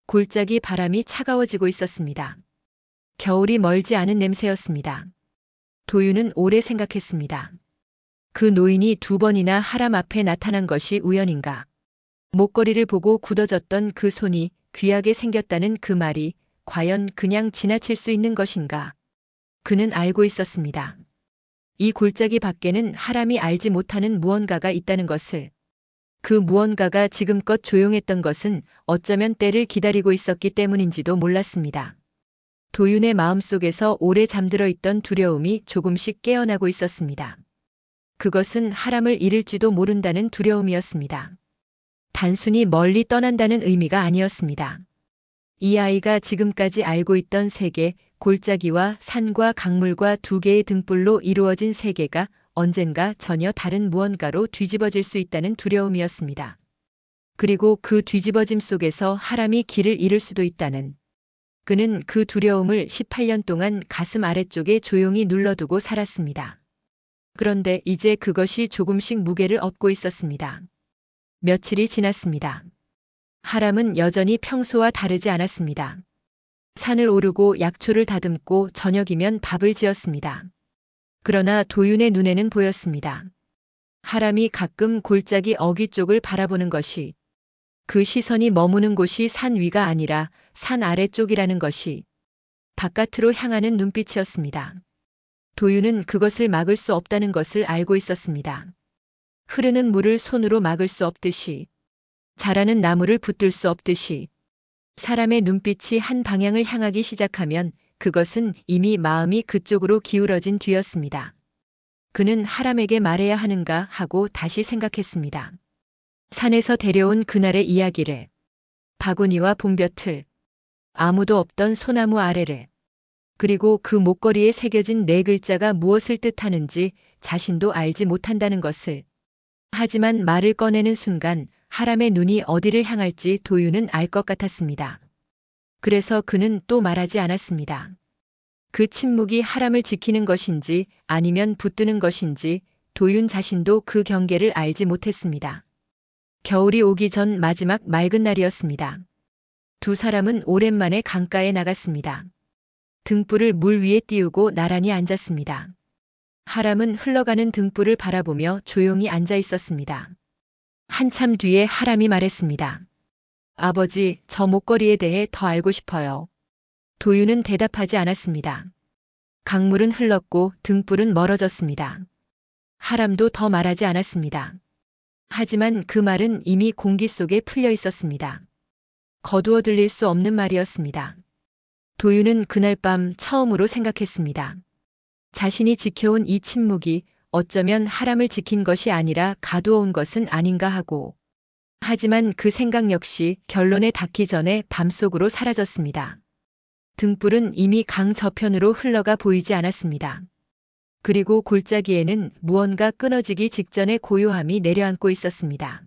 골짜기 바람이 차가워지고 있었습니다. 겨울이 멀지 않은 냄새였습니다. 도윤은 오래 생각했습니다. 그 노인이 두 번이나 하람 앞에 나타난 것이 우연인가? 목걸이를 보고 굳어졌던 그 손이 귀하게 생겼다는 그 말이 과연 그냥 지나칠 수 있는 것인가? 그는 알고 있었습니다. 이 골짜기 밖에는 하람이 알지 못하는 무언가가 있다는 것을. 그 무언가가 지금껏 조용했던 것은 어쩌면 때를 기다리고 있었기 때문인지도 몰랐습니다. 도윤의 마음속에서 오래 잠들어 있던 두려움이 조금씩 깨어나고 있었습니다. 그것은 하람을 잃을지도 모른다는 두려움이었습니다. 단순히 멀리 떠난다는 의미가 아니었습니다. 이 아이가 지금까지 알고 있던 세계, 골짜기와 산과 강물과 두 개의 등불로 이루어진 세계가 언젠가 전혀 다른 무언가로 뒤집어질 수 있다는 두려움이었습니다. 그리고 그 뒤집어짐 속에서 하람이 길을 잃을 수도 있다는. 그는 그 두려움을 18년 동안 가슴 아래쪽에 조용히 눌러두고 살았습니다. 그런데 이제 그것이 조금씩 무게를 업고 있었습니다. 며칠이 지났습니다. 하람은 여전히 평소와 다르지 않았습니다. 산을 오르고 약초를 다듬고 저녁이면 밥을 지었습니다. 그러나 도윤의 눈에는 보였습니다. 하람이 가끔 골짜기 어귀 쪽을 바라보는 것이, 그 시선이 머무는 곳이 산 위가 아니라 산 아래쪽이라는 것이 바깥으로 향하는 눈빛이었습니다. 도윤은 그것을 막을 수 없다는 것을 알고 있었습니다. 흐르는 물을 손으로 막을 수 없듯이, 자라는 나무를 붙들 수 없듯이, 사람의 눈빛이 한 방향을 향하기 시작하면 그것은 이미 마음이 그쪽으로 기울어진 뒤였습니다. 그는 하람에게 말해야 하는가 하고 다시 생각했습니다. 산에서 데려온 그날의 이야기를, 바구니와 봄볕을, 아무도 없던 소나무 아래를, 그리고 그 목걸이에 새겨진 네 글자가 무엇을 뜻하는지 자신도 알지 못한다는 것을. 하지만 말을 꺼내는 순간 하람의 눈이 어디를 향할지 도윤은 알 것 같았습니다. 그래서 그는 또 말하지 않았습니다. 그 침묵이 하람을 지키는 것인지 아니면 붙드는 것인지 도윤 자신도 그 경계를 알지 못했습니다. 겨울이 오기 전 마지막 맑은 날이었습니다. 두 사람은 오랜만에 강가에 나갔습니다. 등불을 물 위에 띄우고 나란히 앉았습니다. 하람은 흘러가는 등불을 바라보며 조용히 앉아 있었습니다. 한참 뒤에 하람이 말했습니다. 아버지, 저 목걸이에 대해 더 알고 싶어요. 도윤은 대답하지 않았습니다. 강물은 흘렀고 등불은 멀어졌습니다. 하람도 더 말하지 않았습니다. 하지만 그 말은 이미 공기 속에 풀려 있었습니다. 거두어 들릴 수 없는 말이었습니다. 도윤은 그날 밤 처음으로 생각했습니다. 자신이 지켜온 이 침묵이 어쩌면 하람을 지킨 것이 아니라 가두어온 것은 아닌가 하고. 하지만 그 생각 역시 결론에 닿기 전에 밤속으로 사라졌습니다. 등불은 이미 강 저편으로 흘러가 보이지 않았습니다. 그리고 골짜기에는 무언가 끊어지기 직전의 고요함이 내려앉고 있었습니다.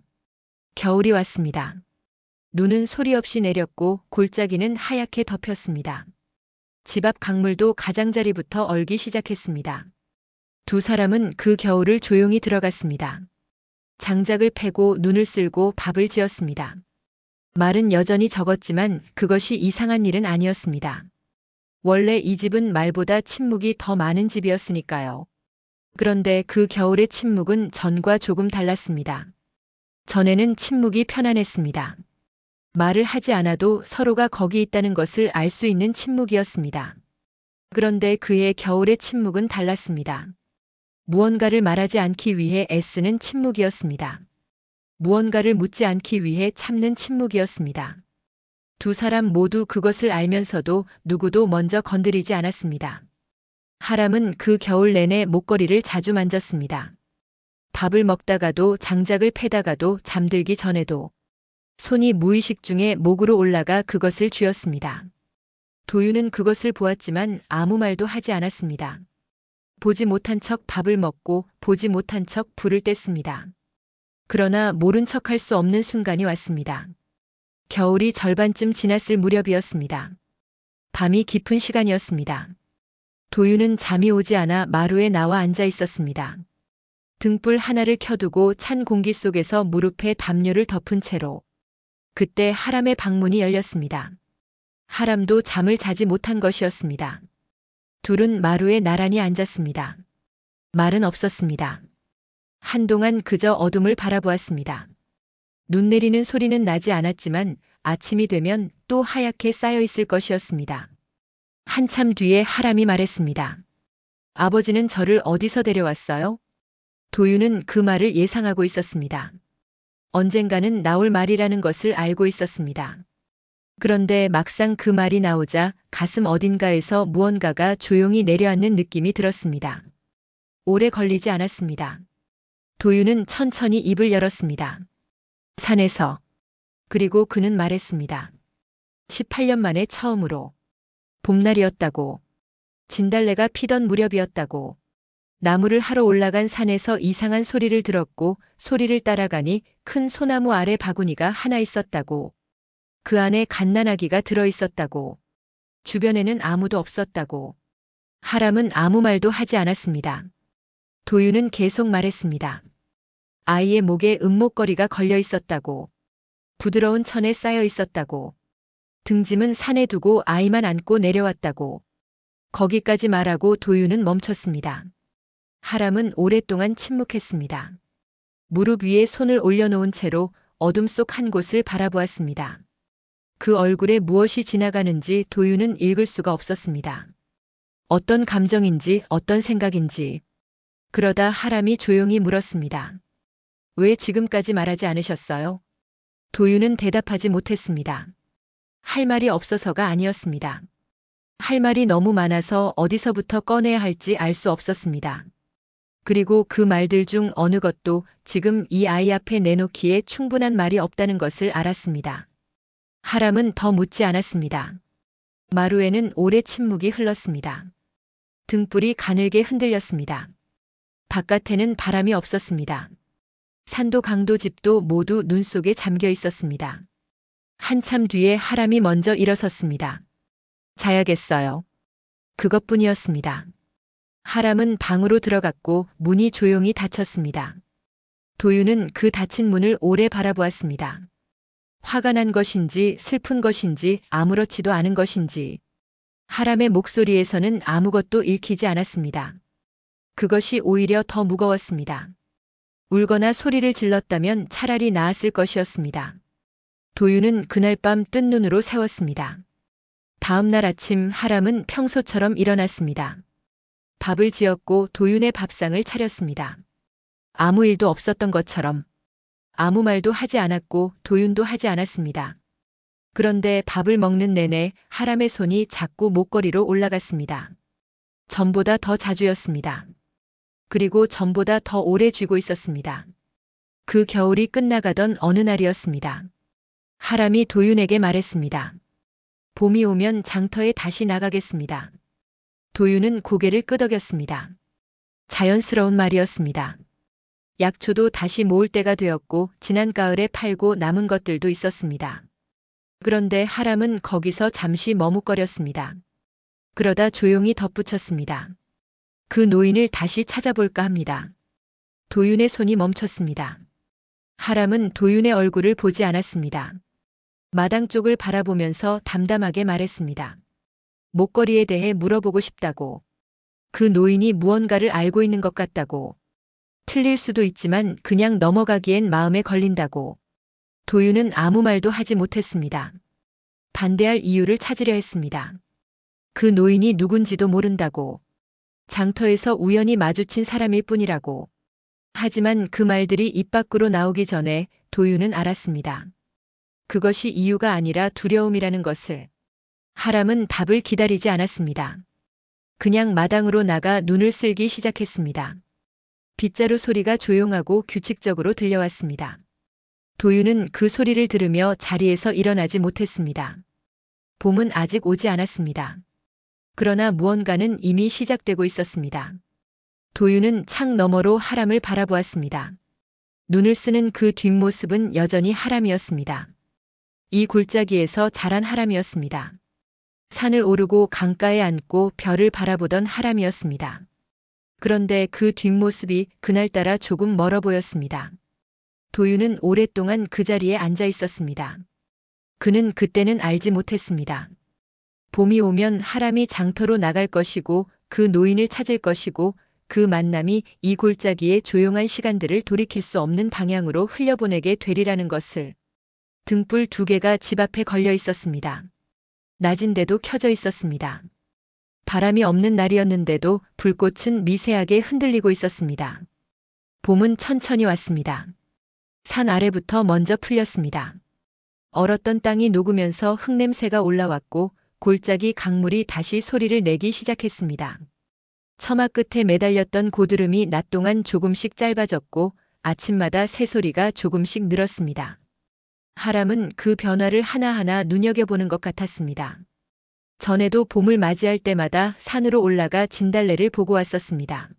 겨울이 왔습니다. 눈은 소리 없이 내렸고 골짜기는 하얗게 덮였습니다. 집 앞 강물도 가장자리부터 얼기 시작했습니다. 두 사람은 그 겨울을 조용히 들어갔습니다. 장작을 패고 눈을 쓸고 밥을 지었습니다. 말은 여전히 적었지만 그것이 이상한 일은 아니었습니다. 원래 이 집은 말보다 침묵이 더 많은 집이었으니까요. 그런데 그 겨울의 침묵은 전과 조금 달랐습니다. 전에는 침묵이 편안했습니다. 말을 하지 않아도 서로가 거기 있다는 것을 알 수 있는 침묵이었습니다. 그런데 그의 겨울의 침묵은 달랐습니다. 무언가를 말하지 않기 위해 애쓰는 침묵이었습니다. 무언가를 묻지 않기 위해 참는 침묵이었습니다. 두 사람 모두 그것을 알면서도 누구도 먼저 건드리지 않았습니다. 하람은 그 겨울 내내 목걸이를 자주 만졌습니다. 밥을 먹다가도 장작을 패다가도 잠들기 전에도 손이 무의식 중에 목으로 올라가 그것을 쥐었습니다. 도윤은 그것을 보았지만 아무 말도 하지 않았습니다. 보지 못한 척 밥을 먹고 보지 못한 척 불을 뗐습니다. 그러나 모른 척 할 수 없는 순간이 왔습니다. 겨울이 절반쯤 지났을 무렵이었습니다. 밤이 깊은 시간이었습니다. 도윤은 잠이 오지 않아 마루에 나와 앉아 있었습니다. 등불 하나를 켜두고 찬 공기 속에서 무릎에 담요를 덮은 채로. 그때 하람의 방문이 열렸습니다. 하람도 잠을 자지 못한 것이었습니다. 둘은 마루에 나란히 앉았습니다. 말은 없었습니다. 한동안 그저 어둠을 바라보았습니다. 눈 내리는 소리는 나지 않았지만 아침이 되면 또 하얗게 쌓여 있을 것이었습니다. 한참 뒤에 하람이 말했습니다. 아버지는 저를 어디서 데려왔어요? 도윤은 그 말을 예상하고 있었습니다. 언젠가는 나올 말이라는 것을 알고 있었습니다. 그런데 막상 그 말이 나오자 가슴 어딘가에서 무언가가 조용히 내려앉는 느낌이 들었습니다. 오래 걸리지 않았습니다. 도윤은 천천히 입을 열었습니다. 산에서. 그리고 그는 말했습니다. 18년 만에 처음으로. 봄날이었다고. 진달래가 피던 무렵이었다고. 나무를 하러 올라간 산에서 이상한 소리를 들었고 소리를 따라가니 큰 소나무 아래 바구니가 하나 있었다고. 그 안에 갓난아기가 들어 있었다고. 주변에는 아무도 없었다고. 하람은 아무 말도 하지 않았습니다. 도윤은 계속 말했습니다. 아이의 목에 은목걸이가 걸려 있었다고. 부드러운 천에 쌓여 있었다고. 등짐은 산에 두고 아이만 안고 내려왔다고. 거기까지 말하고 도윤은 멈췄습니다. 하람은 오랫동안 침묵했습니다. 무릎 위에 손을 올려놓은 채로 어둠 속 한 곳을 바라보았습니다. 그 얼굴에 무엇이 지나가는지 도윤은 읽을 수가 없었습니다. 어떤 감정인지 어떤 생각인지. 그러다 하람이 조용히 물었습니다. 왜 지금까지 말하지 않으셨어요? 도윤은 대답하지 못했습니다. 할 말이 없어서가 아니었습니다. 할 말이 너무 많아서 어디서부터 꺼내야 할지 알 수 없었습니다. 그리고 그 말들 중 어느 것도 지금 이 아이 앞에 내놓기에 충분한 말이 없다는 것을 알았습니다. 하람은 더 묻지 않았습니다. 마루에는 오래 침묵이 흘렀습니다. 등불이 가늘게 흔들렸습니다. 바깥에는 바람이 없었습니다. 산도 강도 집도 모두 눈 속에 잠겨 있었습니다. 한참 뒤에 하람이 먼저 일어섰습니다. 자야겠어요. 그것뿐이었습니다. 하람은 방으로 들어갔고 문이 조용히 닫혔습니다. 도윤은 그 닫힌 문을 오래 바라보았습니다. 화가 난 것인지 슬픈 것인지 아무렇지도 않은 것인지 하람의 목소리에서는 아무것도 읽히지 않았습니다. 그것이 오히려 더 무거웠습니다. 울거나 소리를 질렀다면 차라리 나았을 것이었습니다. 도윤은 그날 밤 뜬 눈으로 세웠습니다. 다음 날 아침 하람은 평소처럼 일어났습니다. 밥을 지었고 도윤의 밥상을 차렸습니다. 아무 일도 없었던 것처럼. 아무 말도 하지 않았고 도윤도 하지 않았습니다. 그런데 밥을 먹는 내내 하람의 손이 자꾸 목걸이로 올라갔습니다. 전보다 더 자주였습니다. 그리고 전보다 더 오래 쥐고 있었습니다. 그 겨울이 끝나가던 어느 날이었습니다. 하람이 도윤에게 말했습니다. 봄이 오면 장터에 다시 나가겠습니다. 도윤은 고개를 끄덕였습니다. 자연스러운 말이었습니다. 약초도 다시 모을 때가 되었고 지난 가을에 팔고 남은 것들도 있었습니다. 그런데 하람은 거기서 잠시 머뭇거렸습니다. 그러다 조용히 덧붙였습니다. 그 노인을 다시 찾아볼까 합니다. 도윤의 손이 멈췄습니다. 하람은 도윤의 얼굴을 보지 않았습니다. 마당 쪽을 바라보면서 담담하게 말했습니다. 목걸이에 대해 물어보고 싶다고. 그 노인이 무언가를 알고 있는 것 같다고. 틀릴 수도 있지만 그냥 넘어가기엔 마음에 걸린다고. 도윤은 아무 말도 하지 못했습니다. 반대할 이유를 찾으려 했습니다. 그 노인이 누군지도 모른다고. 장터에서 우연히 마주친 사람일 뿐이라고. 하지만 그 말들이 입 밖으로 나오기 전에 도윤은 알았습니다. 그것이 이유가 아니라 두려움이라는 것을. 하람은 답을 기다리지 않았습니다. 그냥 마당으로 나가 눈을 쓸기 시작했습니다. 빗자루 소리가 조용하고 규칙적으로 들려왔습니다. 도윤은 그 소리를 들으며 자리에서 일어나지 못했습니다. 봄은 아직 오지 않았습니다. 그러나 무언가는 이미 시작되고 있었습니다. 도윤은 창 너머로 하람을 바라보았습니다. 눈을 쓰는 그 뒷모습은 여전히 하람이었습니다. 이 골짜기에서 자란 하람이었습니다. 산을 오르고 강가에 앉고 별을 바라보던 하람이었습니다. 그런데 그 뒷모습이 그날따라 조금 멀어 보였습니다. 도윤은 오랫동안 그 자리에 앉아 있었습니다. 그는 그때는 알지 못했습니다. 봄이 오면 하람이 장터로 나갈 것이고 그 노인을 찾을 것이고 그 만남이 이 골짜기의 조용한 시간들을 돌이킬 수 없는 방향으로 흘려보내게 되리라는 것을. 등불 2개가 집 앞에 걸려 있었습니다. 낮인데도 켜져 있었습니다. 바람이 없는 날이었는데도 불꽃은 미세하게 흔들리고 있었습니다. 봄은 천천히 왔습니다. 산 아래부터 먼저 풀렸습니다. 얼었던 땅이 녹으면서 흙냄새가 올라왔고 골짜기 강물이 다시 소리를 내기 시작했습니다. 처마 끝에 매달렸던 고드름이 낮 동안 조금씩 짧아졌고 아침마다 새소리가 조금씩 늘었습니다. 하람은 그 변화를 하나하나 눈여겨보는 것 같았습니다. 전에도 봄을 맞이할 때마다 산으로 올라가 진달래를 보고 왔었습니다.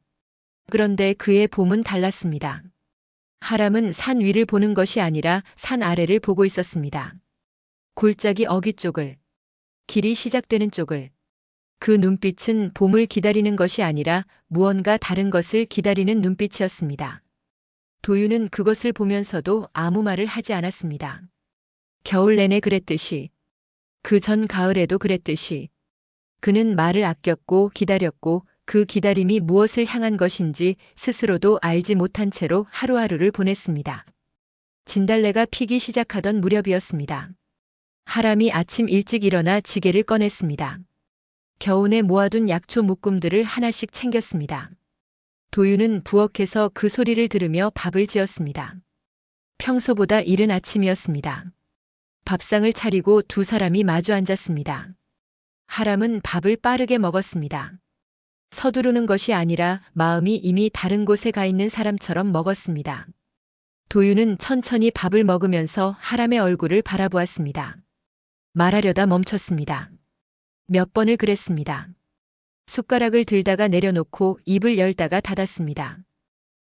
그런데 그의 봄은 달랐습니다. 하람은 산 위를 보는 것이 아니라 산 아래를 보고 있었습니다. 골짜기 어귀 쪽을, 길이 시작되는 쪽을. 그 눈빛은 봄을 기다리는 것이 아니라 무언가 다른 것을 기다리는 눈빛이었습니다. 도윤은 그것을 보면서도 아무 말을 하지 않았습니다. 겨울 내내 그랬듯이, 그 전 가을에도 그랬듯이, 그는 말을 아꼈고 기다렸고 그 기다림이 무엇을 향한 것인지 스스로도 알지 못한 채로 하루하루를 보냈습니다. 진달래가 피기 시작하던 무렵이었습니다. 하람이 아침 일찍 일어나 지게를 꺼냈습니다. 겨우내 모아둔 약초 묶음들을 하나씩 챙겼습니다. 도윤은 부엌에서 그 소리를 들으며 밥을 지었습니다. 평소보다 이른 아침이었습니다. 밥상을 차리고 두 사람이 마주 앉았습니다. 하람은 밥을 빠르게 먹었습니다. 서두르는 것이 아니라 마음이 이미 다른 곳에 가 있는 사람처럼 먹었습니다. 도윤은 천천히 밥을 먹으면서 하람의 얼굴을 바라보았습니다. 말하려다 멈췄습니다. 몇 번을 그랬습니다. 숟가락을 들다가 내려놓고 입을 열다가 닫았습니다.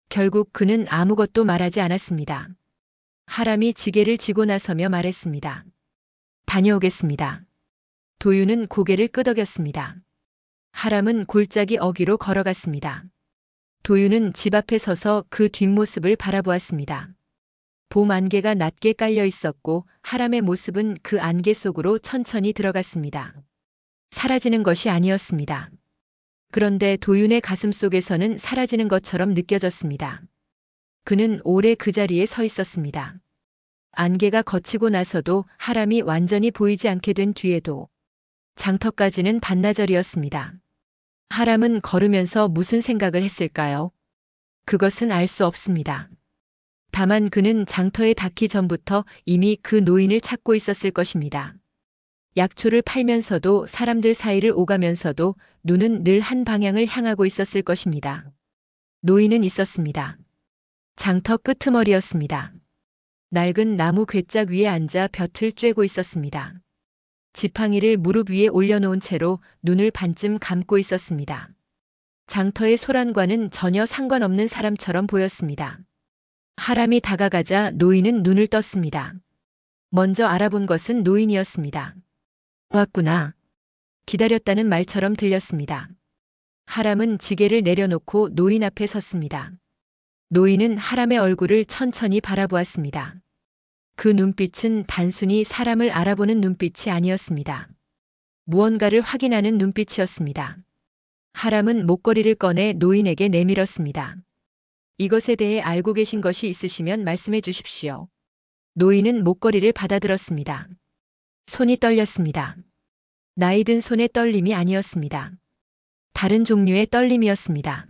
결국 그는 아무것도 말하지 않았습니다. 하람이 지게를 지고 나서며 말했습니다. 다녀오겠습니다. 도윤은 고개를 끄덕였습니다. 하람은 골짜기 어귀로 걸어갔습니다. 도윤은 집 앞에 서서 그 뒷모습을 바라보았습니다. 봄 안개가 낮게 깔려 있었고 하람의 모습은 그 안개 속으로 천천히 들어갔습니다. 사라지는 것이 아니었습니다. 그런데 도윤의 가슴 속에서는 사라지는 것처럼 느껴졌습니다. 그는 오래 그 자리에 서 있었습니다. 안개가 걷히고 나서도 하람이 완전히 보이지 않게 된 뒤에도 장터까지는 반나절이었습니다. 하람은 걸으면서 무슨 생각을 했을까요? 그것은 알 수 없습니다. 다만 그는 장터에 닿기 전부터 이미 그 노인을 찾고 있었을 것입니다. 약초를 팔면서도 사람들 사이를 오가면서도 눈은 늘 한 방향을 향하고 있었을 것입니다. 노인은 있었습니다. 장터 끄트머리였습니다. 낡은 나무 괴짝 위에 앉아 볕을 쬐고 있었습니다. 지팡이를 무릎 위에 올려놓은 채로 눈을 반쯤 감고 있었습니다. 장터의 소란과는 전혀 상관없는 사람처럼 보였습니다. 하람이 다가가자 노인은 눈을 떴습니다. 먼저 알아본 것은 노인이었습니다. 왔구나. 기다렸다는 말처럼 들렸습니다. 하람은 지게를 내려놓고 노인 앞에 섰습니다. 노인은 하람의 얼굴을 천천히 바라보았습니다. 그 눈빛은 단순히 사람을 알아보는 눈빛이 아니었습니다. 무언가를 확인하는 눈빛이었습니다. 하람은 목걸이를 꺼내 노인에게 내밀었습니다. 이것에 대해 알고 계신 것이 있으시면 말씀해 주십시오. 노인은 목걸이를 받아들었습니다. 손이 떨렸습니다. 나이든 손의 떨림이 아니었습니다. 다른 종류의 떨림이었습니다.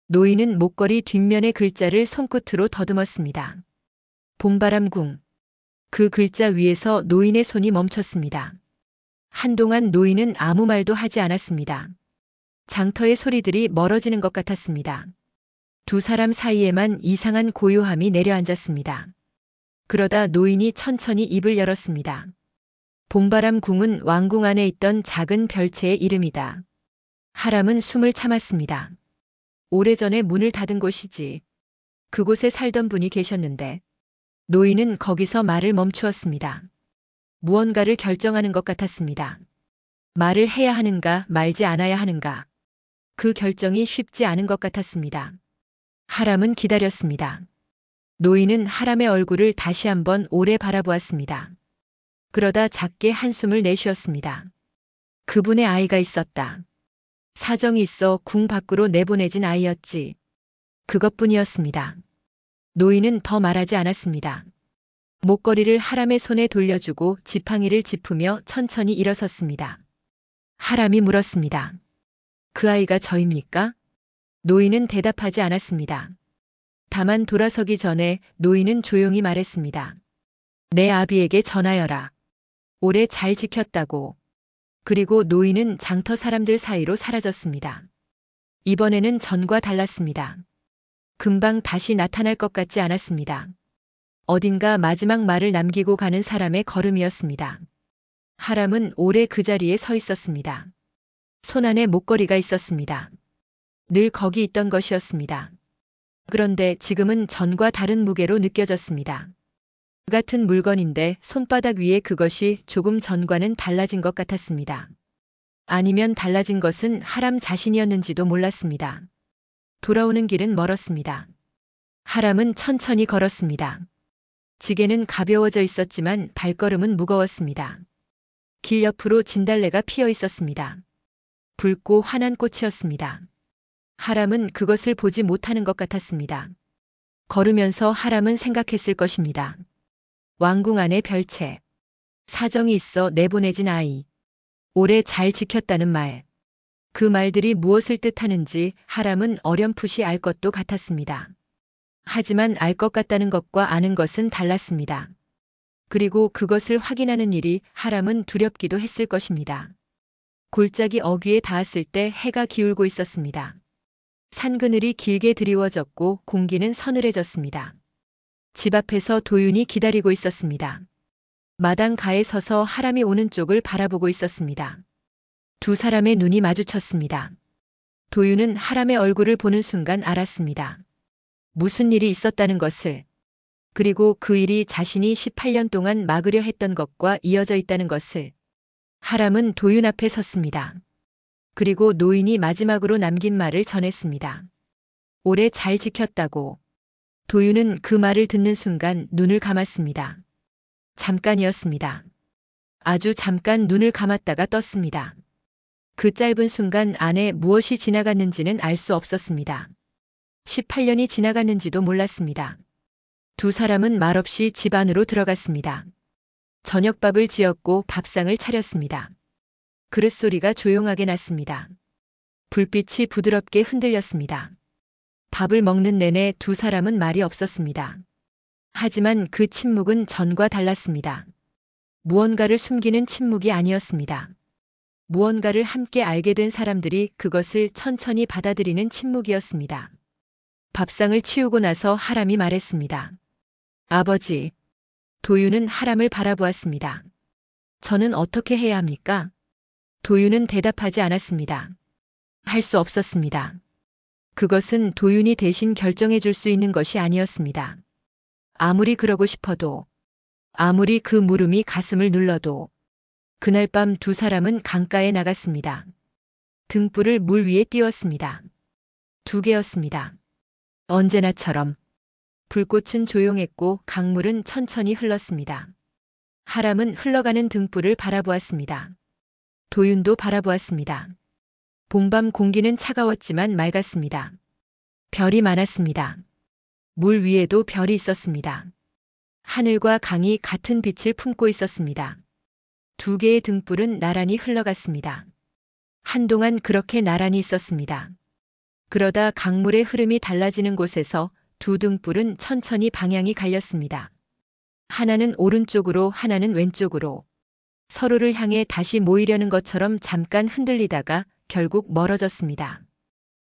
노인은 목걸이 뒷면의 글자를 손끝으로 더듬었습니다. 봄바람궁. 그 글자 위에서 노인의 손이 멈췄습니다. 한동안 노인은 아무 말도 하지 않았습니다. 장터의 소리들이 멀어지는 것 같았습니다. 두 사람 사이에만 이상한 고요함이 내려앉았습니다. 그러다 노인이 천천히 입을 열었습니다. 봄바람궁은 왕궁 안에 있던 작은 별채의 이름이다. 하람은 숨을 참았습니다. 오래전에 문을 닫은 곳이지. 그곳에 살던 분이 계셨는데. 노인은 거기서 말을 멈추었습니다. 무언가를 결정하는 것 같았습니다. 말을 해야 하는가 말지 않아야 하는가. 그 결정이 쉽지 않은 것 같았습니다. 하람은 기다렸습니다. 노인은 하람의 얼굴을 다시 한번 오래 바라보았습니다. 그러다 작게 한숨을 내쉬었습니다. 그분의 아이가 있었다. 사정이 있어 궁 밖으로 내보내진 아이였지. 그것뿐이었습니다. 노인은 더 말하지 않았습니다. 목걸이를 하람의 손에 돌려주고 지팡이를 짚으며 천천히 일어섰습니다. 하람이 물었습니다. 그 아이가 저입니까? 노인은 대답하지 않았습니다. 다만 돌아서기 전에 노인은 조용히 말했습니다. 내 아비에게 전하여라. 오래 잘 지켰다고. 그리고 노인은 장터 사람들 사이로 사라졌습니다. 이번에는 전과 달랐습니다. 금방 다시 나타날 것 같지 않았습니다. 어딘가 마지막 말을 남기고 가는 사람의 걸음이었습니다. 하람은 오래 그 자리에 서 있었습니다. 손 안에 목걸이가 있었습니다. 늘 거기 있던 것이었습니다. 그런데 지금은 전과 다른 무게로 느껴졌습니다. 같은 물건인데 손바닥 위에 그것이 조금 전과는 달라진 것 같았습니다. 아니면 달라진 것은 하람 자신이었는지도 몰랐습니다. 돌아오는 길은 멀었습니다. 하람은 천천히 걸었습니다. 지게는 가벼워져 있었지만 발걸음은 무거웠습니다. 길 옆으로 진달래가 피어 있었습니다. 붉고 환한 꽃이었습니다. 하람은 그것을 보지 못하는 것 같았습니다. 걸으면서 하람은 생각했을 것입니다. 왕궁 안의 별채. 사정이 있어 내보내진 아이. 오래 잘 지켰다는 말. 그 말들이 무엇을 뜻하는지 하람은 어렴풋이 알 것도 같았습니다. 하지만 알 것 같다는 것과 아는 것은 달랐습니다. 그리고 그것을 확인하는 일이 하람은 두렵기도 했을 것입니다. 골짜기 어귀에 닿았을 때 해가 기울고 있었습니다. 산그늘이 길게 드리워졌고 공기는 서늘해졌습니다. 집 앞에서 도윤이 기다리고 있었습니다. 마당 가에 서서 하람이 오는 쪽을 바라보고 있었습니다. 두 사람의 눈이 마주쳤습니다. 도윤은 하람의 얼굴을 보는 순간 알았습니다. 무슨 일이 있었다는 것을, 그리고 그 일이 자신이 18년 동안 막으려 했던 것과 이어져 있다는 것을. 하람은 도윤 앞에 섰습니다. 그리고 노인이 마지막으로 남긴 말을 전했습니다. 오래 잘 지켰다고. 도윤은 그 말을 듣는 순간 눈을 감았습니다. 잠깐이었습니다. 아주 잠깐 눈을 감았다가 떴습니다. 그 짧은 순간 안에 무엇이 지나갔는지는 알 수 없었습니다. 18년이 지나갔는지도 몰랐습니다. 두 사람은 말없이 집 안으로 들어갔습니다. 저녁밥을 지었고 밥상을 차렸습니다. 그릇 소리가 조용하게 났습니다. 불빛이 부드럽게 흔들렸습니다. 밥을 먹는 내내 두 사람은 말이 없었습니다. 하지만 그 침묵은 전과 달랐습니다. 무언가를 숨기는 침묵이 아니었습니다. 무언가를 함께 알게 된 사람들이 그것을 천천히 받아들이는 침묵이었습니다. 밥상을 치우고 나서 하람이 말했습니다. 아버지. 도윤은 하람을 바라보았습니다. 저는 어떻게 해야 합니까? 도윤은 대답하지 않았습니다. 할 수 없었습니다. 그것은 도윤이 대신 결정해 줄 수 있는 것이 아니었습니다. 아무리 그러고 싶어도, 아무리 그 물음이 가슴을 눌러도, 그날 밤 두 사람은 강가에 나갔습니다. 등불을 물 위에 띄웠습니다. 2개였습니다. 언제나처럼. 불꽃은 조용했고 강물은 천천히 흘렀습니다. 하람은 흘러가는 등불을 바라보았습니다. 도윤도 바라보았습니다. 봄밤 공기는 차가웠지만 맑았습니다. 별이 많았습니다. 물 위에도 별이 있었습니다. 하늘과 강이 같은 빛을 품고 있었습니다. 2개의 등불은 나란히 흘러갔습니다. 한동안 그렇게 나란히 있었습니다. 그러다 강물의 흐름이 달라지는 곳에서 두 등불은 천천히 방향이 갈렸습니다. 하나는 오른쪽으로, 하나는 왼쪽으로. 서로를 향해 다시 모이려는 것처럼 잠깐 흔들리다가 결국 멀어졌습니다.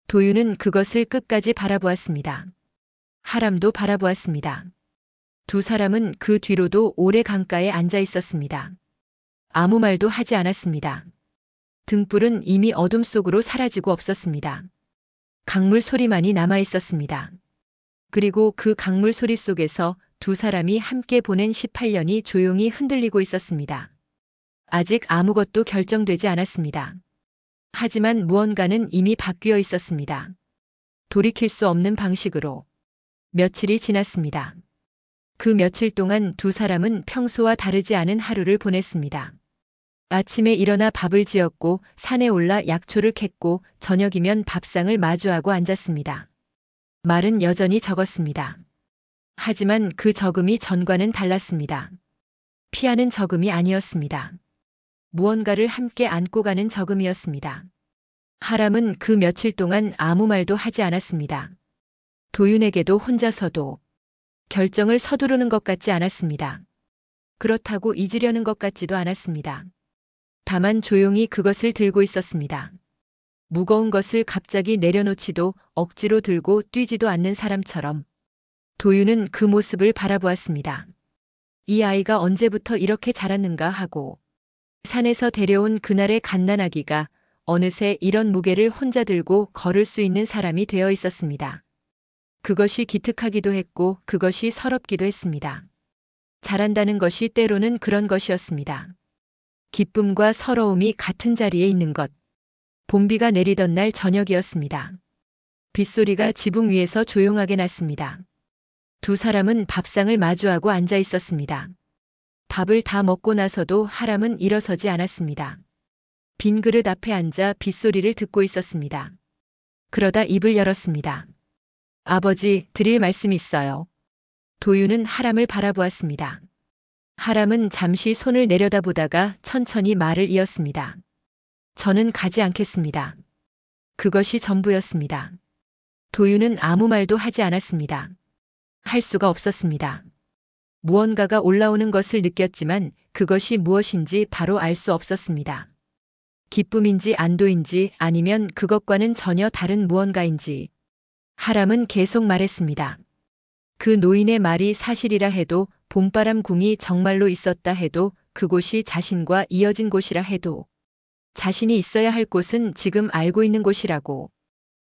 도윤은 그것을 끝까지 바라보았습니다. 하람도 바라보았습니다. 두 사람은 그 뒤로도 오래 강가에 앉아 있었습니다. 아무 말도 하지 않았습니다. 등불은 이미 어둠 속으로 사라지고 없었습니다. 강물 소리만이 남아 있었습니다. 그리고 그 강물 소리 속에서 두 사람이 함께 보낸 18년이 조용히 흔들리고 있었습니다. 아직 아무것도 결정되지 않았습니다. 하지만 무언가는 이미 바뀌어 있었습니다. 돌이킬 수 없는 방식으로. 며칠이 지났습니다. 그 며칠 동안 두 사람은 평소와 다르지 않은 하루를 보냈습니다. 아침에 일어나 밥을 지었고 산에 올라 약초를 캤고 저녁이면 밥상을 마주하고 앉았습니다. 말은 여전히 적었습니다. 하지만 그 적음이 전과는 달랐습니다. 피하는 적음이 아니었습니다. 무언가를 함께 안고 가는 적음이었습니다. 하람은 그 며칠 동안 아무 말도 하지 않았습니다. 도윤에게도 혼자서도 결정을 서두르는 것 같지 않았습니다. 그렇다고 잊으려는 것 같지도 않았습니다. 다만 조용히 그것을 들고 있었습니다. 무거운 것을 갑자기 내려놓지도 억지로 들고 뛰지도 않는 사람처럼. 도윤은 그 모습을 바라보았습니다. 이 아이가 언제부터 이렇게 자랐는가 하고 산에서 데려온 그날의 갓난아기가 어느새 이런 무게를 혼자 들고 걸을 수 있는 사람이 되어 있었습니다. 그것이 기특하기도 했고 그것이 서럽기도 했습니다. 잘한다는 것이 때로는 그런 것이었습니다. 기쁨과 서러움이 같은 자리에 있는 것. 봄비가 내리던 날 저녁이었습니다. 빗소리가 지붕 위에서 조용하게 났습니다. 두 사람은 밥상을 마주하고 앉아 있었습니다. 밥을 다 먹고 나서도 하람은 일어서지 않았습니다. 빈 그릇 앞에 앉아 빗소리를 듣고 있었습니다. 그러다 입을 열었습니다. 아버지, 드릴 말씀이 있어요. 도윤은 하람을 바라보았습니다. 하람은 잠시 손을 내려다보다가 천천히 말을 이었습니다. 저는 가지 않겠습니다. 그것이 전부였습니다. 도윤은 아무 말도 하지 않았습니다. 할 수가 없었습니다. 무언가가 올라오는 것을 느꼈지만 그것이 무엇인지 바로 알 수 없었습니다. 기쁨인지 안도인지 아니면 그것과는 전혀 다른 무언가인지. 하람은 계속 말했습니다. 그 노인의 말이 사실이라 해도, 봄바람 궁이 정말로 있었다 해도, 그곳이 자신과 이어진 곳이라 해도, 자신이 있어야 할 곳은 지금 알고 있는 곳이라고,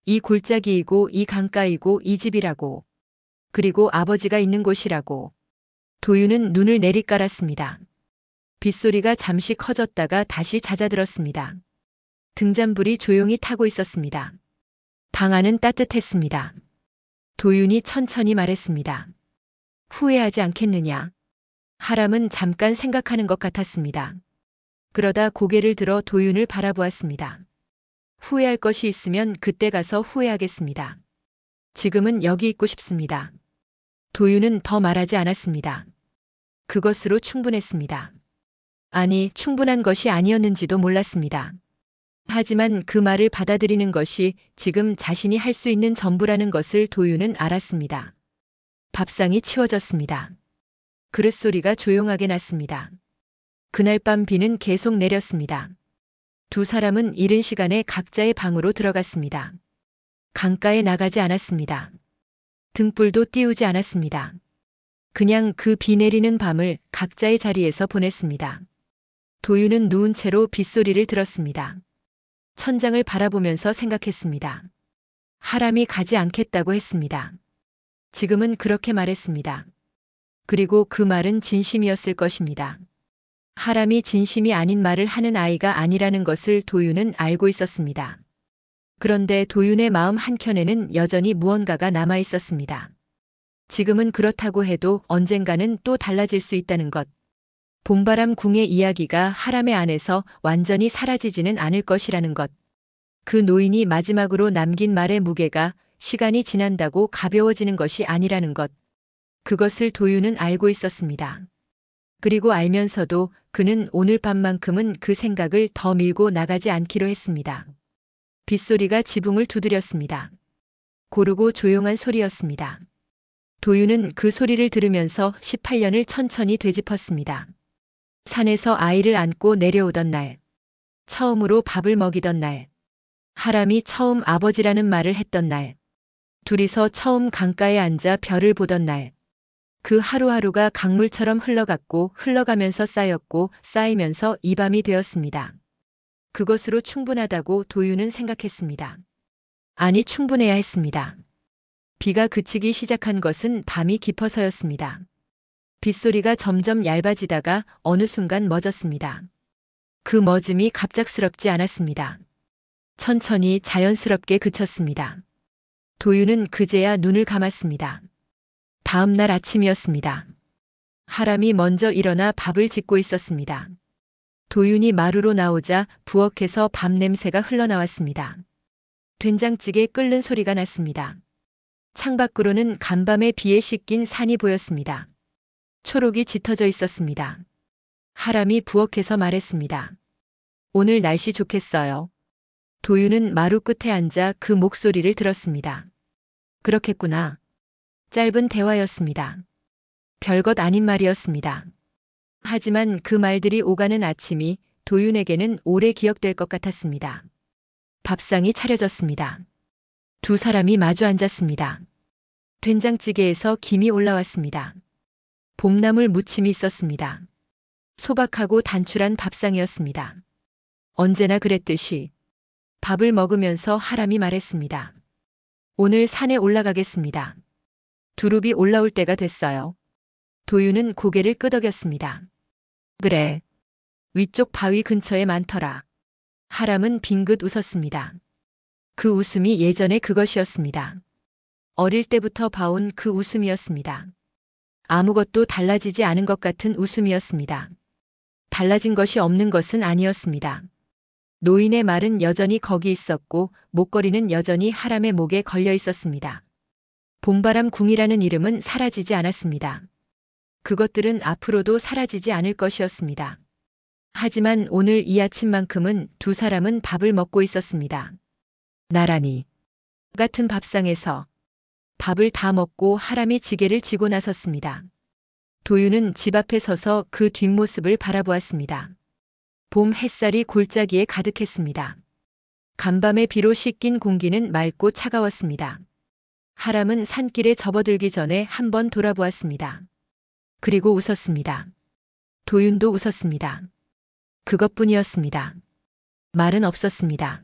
이 골짜기이고 이 강가이고 이 집이라고, 그리고 아버지가 있는 곳이라고. 도윤은 눈을 내리깔았습니다. 빗소리가 잠시 커졌다가 다시 잦아들었습니다. 등잔불이 조용히 타고 있었습니다. 방 안은 따뜻했습니다. 도윤이 천천히 말했습니다. 후회하지 않겠느냐? 하람은 잠깐 생각하는 것 같았습니다. 그러다 고개를 들어 도윤을 바라보았습니다. 후회할 것이 있으면 그때 가서 후회하겠습니다. 지금은 여기 있고 싶습니다. 도윤은 더 말하지 않았습니다. 그것으로 충분했습니다. 아니, 충분한 것이 아니었는지도 몰랐습니다. 하지만 그 말을 받아들이는 것이 지금 자신이 할 수 있는 전부라는 것을 도윤은 알았습니다. 밥상이 치워졌습니다. 그릇 소리가 조용하게 났습니다. 그날 밤 비는 계속 내렸습니다. 두 사람은 이른 시간에 각자의 방으로 들어갔습니다. 강가에 나가지 않았습니다. 등불도 띄우지 않았습니다. 그냥 그 비 내리는 밤을 각자의 자리에서 보냈습니다. 도윤은 누운 채로 빗소리를 들었습니다. 천장을 바라보면서 생각했습니다. 하람이 가지 않겠다고 했습니다. 지금은 그렇게 말했습니다. 그리고 그 말은 진심이었을 것입니다. 하람이 진심이 아닌 말을 하는 아이가 아니라는 것을 도윤은 알고 있었습니다. 그런데 도윤의 마음 한켠에는 여전히 무언가가 남아 있었습니다. 지금은 그렇다고 해도 언젠가는 또 달라질 수 있다는 것. 봄바람 궁의 이야기가 하람의 안에서 완전히 사라지지는 않을 것이라는 것. 그 노인이 마지막으로 남긴 말의 무게가 시간이 지난다고 가벼워지는 것이 아니라는 것. 그것을 도윤은 알고 있었습니다. 그리고 알면서도 그는 오늘 밤만큼은 그 생각을 더 밀고 나가지 않기로 했습니다. 빗소리가 지붕을 두드렸습니다. 고르고 조용한 소리였습니다. 도윤은 그 소리를 들으면서 18년을 천천히 되짚었습니다. 산에서 아이를 안고 내려오던 날, 처음으로 밥을 먹이던 날, 하람이 처음 아버지라는 말을 했던 날, 둘이서 처음 강가에 앉아 별을 보던 날, 그 하루하루가 강물처럼 흘러갔고 흘러가면서 쌓였고 쌓이면서 이 밤이 되었습니다. 그것으로 충분하다고 도윤은 생각했습니다. 아니, 충분해야 했습니다. 비가 그치기 시작한 것은 밤이 깊어서였습니다. 빗소리가 점점 얇아지다가 어느 순간 멎었습니다. 그 멎음이 갑작스럽지 않았습니다. 천천히 자연스럽게 그쳤습니다. 도윤은 그제야 눈을 감았습니다. 다음 날 아침이었습니다. 하람이 먼저 일어나 밥을 짓고 있었습니다. 도윤이 마루로 나오자 부엌에서 밥 냄새가 흘러나왔습니다. 된장찌개 끓는 소리가 났습니다. 창밖으로는 간밤의 비에 씻긴 산이 보였습니다. 초록이 짙어져 있었습니다. 하람이 부엌에서 말했습니다. 오늘 날씨 좋겠어요. 도윤은 마루 끝에 앉아 그 목소리를 들었습니다. 그렇겠구나. 짧은 대화였습니다. 별것 아닌 말이었습니다. 하지만 그 말들이 오가는 아침이 도윤에게는 오래 기억될 것 같았습니다. 밥상이 차려졌습니다. 두 사람이 마주 앉았습니다. 된장찌개에서 김이 올라왔습니다. 봄나물 무침이 있었습니다. 소박하고 단출한 밥상이었습니다. 언제나 그랬듯이 밥을 먹으면서 하람이 말했습니다. 오늘 산에 올라가겠습니다. 두릅이 올라올 때가 됐어요. 도윤은 고개를 끄덕였습니다. 그래. 위쪽 바위 근처에 많더라. 하람은 빙긋 웃었습니다. 그 웃음이 예전의 그것이었습니다. 어릴 때부터 봐온 그 웃음이었습니다. 아무것도 달라지지 않은 것 같은 웃음이었습니다. 달라진 것이 없는 것은 아니었습니다. 노인의 말은 여전히 거기 있었고 목걸이는 여전히 하람의 목에 걸려 있었습니다. 봄바람 궁이라는 이름은 사라지지 않았습니다. 그것들은 앞으로도 사라지지 않을 것이었습니다. 하지만 오늘 이 아침만큼은 두 사람은 밥을 먹고 있었습니다. 나란히 같은 밥상에서 밥을 다 먹고 하람이 지게를 지고 나섰습니다. 도윤은 집 앞에 서서 그 뒷모습을 바라보았습니다. 봄 햇살이 골짜기에 가득했습니다. 간밤의 비로 씻긴 공기는 맑고 차가웠습니다. 하람은 산길에 접어들기 전에 한번 돌아보았습니다. 그리고 웃었습니다. 도윤도 웃었습니다. 그것뿐이었습니다. 말은 없었습니다.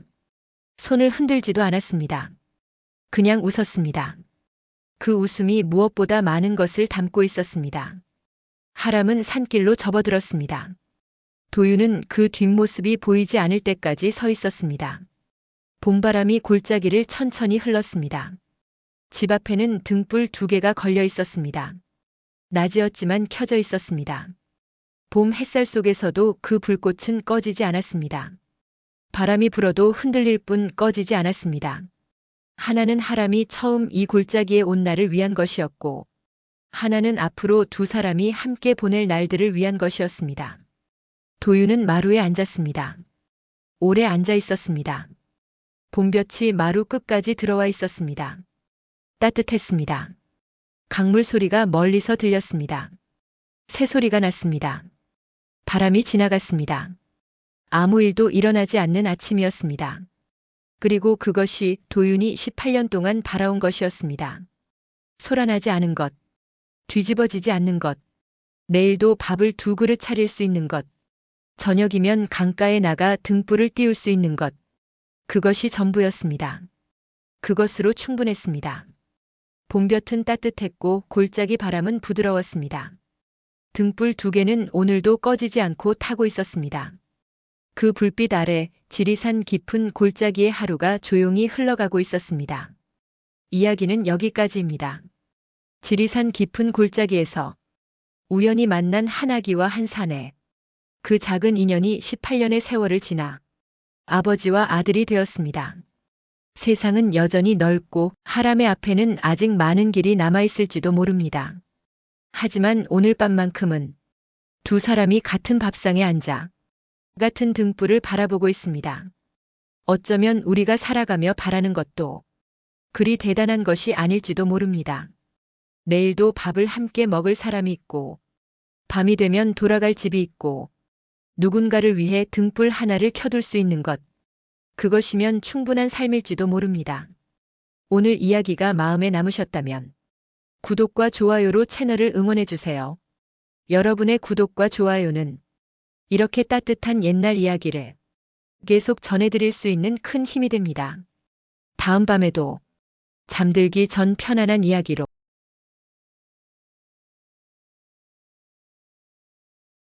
손을 흔들지도 않았습니다. 그냥 웃었습니다. 그 웃음이 무엇보다 많은 것을 담고 있었습니다. 하람은 산길로 접어들었습니다. 도윤은 그 뒷모습이 보이지 않을 때까지 서 있었습니다. 봄바람이 골짜기를 천천히 흘렀습니다. 집 앞에는 등불 2개가 걸려 있었습니다. 낮이었지만 켜져 있었습니다. 봄 햇살 속에서도 그 불꽃은 꺼지지 않았습니다. 바람이 불어도 흔들릴 뿐 꺼지지 않았습니다. 하나는 하람이 처음 이 골짜기에 온 날을 위한 것이었고, 하나는 앞으로 두 사람이 함께 보낼 날들을 위한 것이었습니다. 도윤은 마루에 앉았습니다. 오래 앉아 있었습니다. 봄볕이 마루 끝까지 들어와 있었습니다. 따뜻했습니다. 강물 소리가 멀리서 들렸습니다. 새소리가 났습니다. 바람이 지나갔습니다. 아무 일도 일어나지 않는 아침이었습니다. 그리고 그것이 도윤이 18년 동안 바라온 것이었습니다. 소란하지 않은 것, 뒤집어지지 않는 것, 내일도 밥을 2그릇 차릴 수 있는 것, 저녁이면 강가에 나가 등불을 띄울 수 있는 것, 그것이 전부였습니다. 그것으로 충분했습니다. 봄볕은 따뜻했고 골짜기 바람은 부드러웠습니다. 등불 2개는 오늘도 꺼지지 않고 타고 있었습니다. 그 불빛 아래 지리산 깊은 골짜기의 하루가 조용히 흘러가고 있었습니다. 이야기는 여기까지입니다. 지리산 깊은 골짜기에서 우연히 만난 한 아기와 한 사내. 그 작은 인연이 18년의 세월을 지나 아버지와 아들이 되었습니다. 세상은 여전히 넓고 하람의 앞에는 아직 많은 길이 남아있을지도 모릅니다. 하지만 오늘 밤만큼은 두 사람이 같은 밥상에 앉아 같은 등불을 바라보고 있습니다. 어쩌면 우리가 살아가며 바라는 것도 그리 대단한 것이 아닐지도 모릅니다. 내일도 밥을 함께 먹을 사람이 있고, 밤이 되면 돌아갈 집이 있고, 누군가를 위해 등불 하나를 켜둘 수 있는 것, 그것이면 충분한 삶일지도 모릅니다. 오늘 이야기가 마음에 남으셨다면 구독과 좋아요로 채널을 응원해주세요. 여러분의 구독과 좋아요는 이렇게 따뜻한 옛날 이야기를 계속 전해드릴 수 있는 큰 힘이 됩니다. 다음 밤에도 잠들기 전 편안한 이야기로